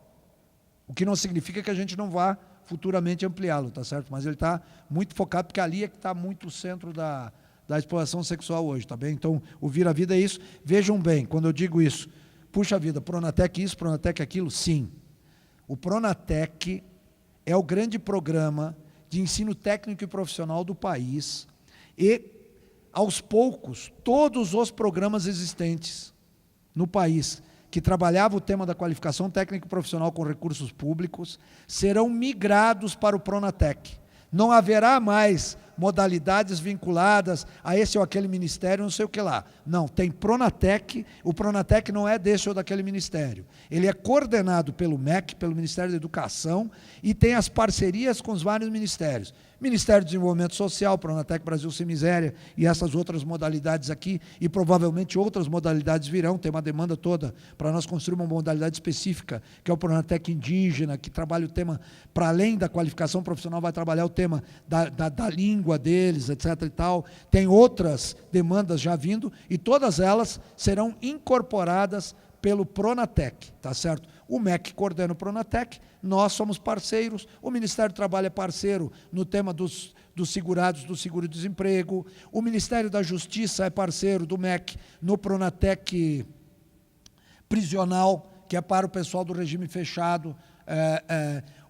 o que não significa que a gente não vá futuramente ampliá-lo, tá certo? Mas ele está muito focado, porque ali é que está muito o centro da exploração sexual hoje, tá bem? Então, o Vira Vida é isso. Vejam bem, quando eu digo isso, puxa vida, Pronatec isso, Pronatec aquilo, sim. O Pronatec é o grande programa de ensino técnico e profissional do país e, aos poucos, todos os programas existentes no país que trabalhava o tema da qualificação técnica e profissional com recursos públicos serão migrados para o Pronatec. Não haverá mais modalidades vinculadas a esse ou aquele ministério, não sei o que lá. Não, tem Pronatec, o Pronatec não é desse ou daquele ministério. Ele é coordenado pelo MEC, pelo Ministério da Educação, e tem as parcerias com os vários ministérios. Ministério do Desenvolvimento Social, Pronatec Brasil Sem Miséria e essas outras modalidades aqui, e provavelmente outras modalidades virão, tem uma demanda toda para nós construir uma modalidade específica, que é o Pronatec Indígena, que trabalha o tema, para além da qualificação profissional, vai trabalhar o tema da língua deles, etc. e tal. Tem outras demandas já vindo, e todas elas serão incorporadas pelo Pronatec, tá certo? O MEC coordena o Pronatec, nós somos parceiros, o Ministério do Trabalho é parceiro no tema dos segurados do seguro-desemprego, o Ministério da Justiça é parceiro do MEC no Pronatec prisional, que é para o pessoal do regime fechado,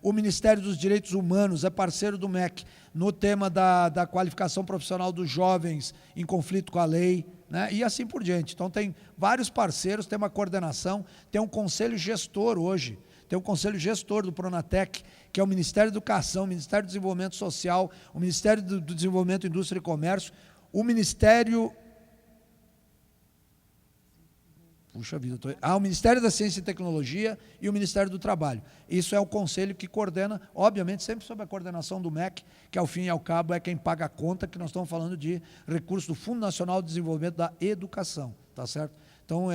o Ministério dos Direitos Humanos é parceiro do MEC no tema da qualificação profissional dos jovens em conflito com a lei, né? E assim por diante. Então, tem vários parceiros, tem uma coordenação, tem um conselho gestor hoje, tem um conselho gestor do Pronatec, que é o Ministério da Educação, o Ministério do Desenvolvimento Social, o Ministério do Desenvolvimento, Indústria e Comércio, o Ministério... Puxa vida, o Ministério da Ciência e Tecnologia e o Ministério do Trabalho. Isso é o conselho que coordena, obviamente, sempre sob a coordenação do MEC, que ao fim e ao cabo é quem paga a conta, que nós estamos falando de recursos do Fundo Nacional de Desenvolvimento da Educação, tá certo? Então,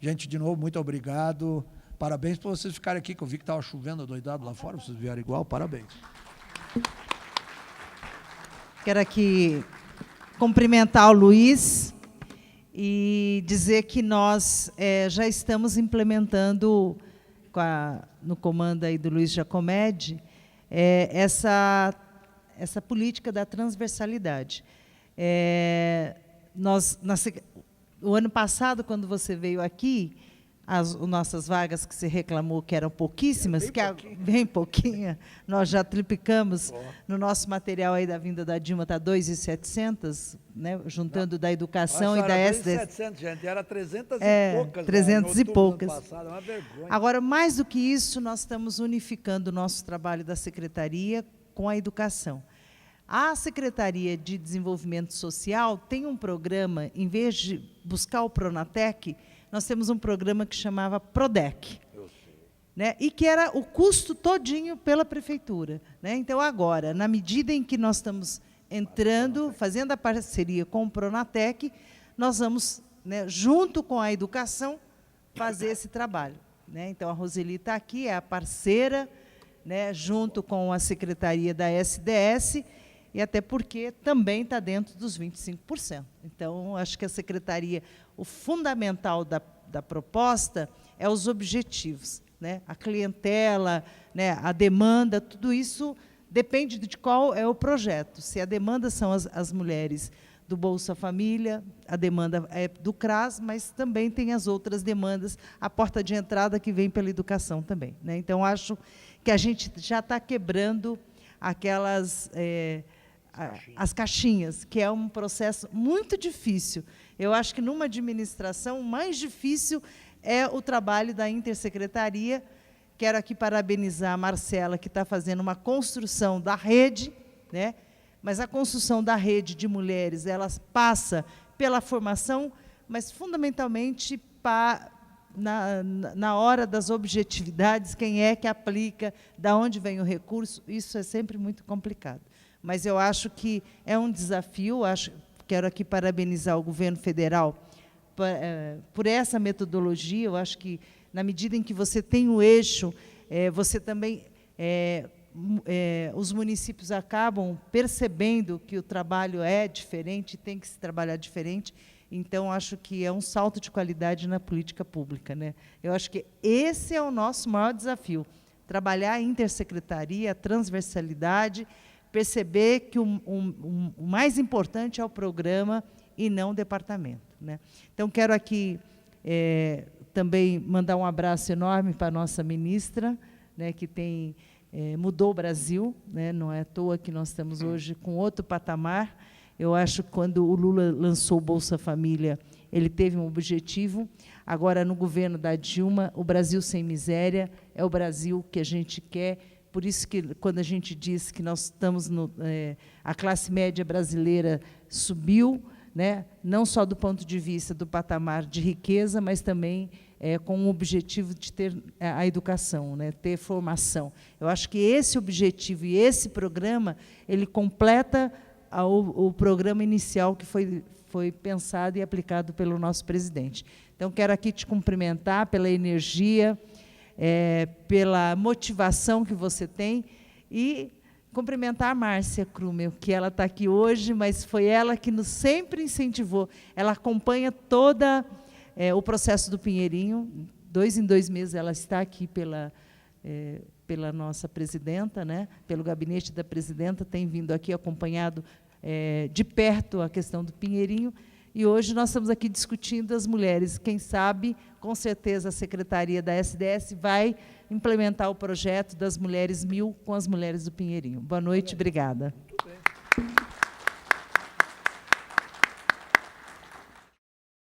gente, de novo, muito obrigado, parabéns por vocês ficarem aqui, que eu vi que estava chovendo doidado lá fora, vocês vieram igual, parabéns. Quero aqui cumprimentar o Luiz e dizer que nós já estamos implementando, no comando aí do Luiz Giacometti, essa política da transversalidade. O ano passado, quando você veio aqui, as nossas vagas que você reclamou que eram pouquíssimas, bem pouquinha, nós já triplicamos. No nosso material aí da vinda da Dilma está 2.700, né, juntando da educação e da SDS. 2.700, gente, era 300 e poucas. 300 e poucas. Passado, é uma vergonha. Agora, mais do que isso, nós estamos unificando o nosso trabalho da Secretaria com a educação. A Secretaria de Desenvolvimento Social tem um programa, em vez de buscar o Pronatec, nós temos um programa que chamava PRODEC, né, e que era o custo todinho pela prefeitura, né? Então, agora, na medida em que nós estamos entrando, fazendo a parceria com o Pronatec, nós vamos, né, junto com a educação, fazer esse trabalho, né? Então, a Roseli está aqui, é a parceira, né, junto com a Secretaria da SDS, e até porque também está dentro dos 25%. Então, acho que a Secretaria, o fundamental da proposta é os objetivos, né? A clientela, né, a demanda, tudo isso depende de qual é o projeto. Se a demanda são as mulheres do Bolsa Família, a demanda é do CRAS, mas também tem as outras demandas, a porta de entrada que vem pela educação também, né? Então, acho que a gente já está quebrando aquelas... as caixinhas, que é um processo muito difícil. Eu acho que, numa administração, o mais difícil é o trabalho da intersecretaria. Quero aqui parabenizar a Marcela, que está fazendo uma construção da rede, né? Mas a construção da rede de mulheres, ela passa pela formação, mas, fundamentalmente, na hora das objetividades, quem é que aplica, de onde vem o recurso, isso é sempre muito complicado. Mas eu acho que é um desafio, quero aqui parabenizar o governo federal por essa metodologia. Eu acho que, na medida em que você tem o eixo, você também, os municípios acabam percebendo que o trabalho é diferente, tem que se trabalhar diferente. Então, acho que é um salto de qualidade na política pública, né? Eu acho que esse é o nosso maior desafio, trabalhar a intersecretaria, a transversalidade, perceber que o mais importante é o programa e não o departamento, né? Então, quero aqui também mandar um abraço enorme para a nossa ministra, né, que mudou o Brasil, né? Não é à toa que nós estamos hoje com outro patamar. Eu acho que, quando o Lula lançou o Bolsa Família, ele teve um objetivo. Agora, no governo da Dilma, o Brasil sem miséria é o Brasil que a gente quer por isso que, quando a gente diz que nós estamos a classe média brasileira subiu, né, não só do ponto de vista do patamar de riqueza, mas também com o objetivo de ter a educação, né, ter formação. Eu acho que esse objetivo e esse programa, ele completa o programa inicial que foi pensado e aplicado pelo nosso presidente. Então, quero aqui te cumprimentar pela energia, pela motivação que você tem, e cumprimentar a Márcia Krumel, que ela está aqui hoje, mas foi ela que nos sempre incentivou. Ela acompanha todo o processo do Pinheirinho. 2 em 2 meses ela está aqui pela nossa presidenta, né, pelo gabinete da presidenta, tem vindo aqui acompanhado de perto a questão do Pinheirinho, e hoje nós estamos aqui discutindo as mulheres. Quem sabe, com certeza, a Secretaria da SDS vai implementar o projeto das Mulheres 1000 com as mulheres do Pinheirinho. Boa noite, obrigada.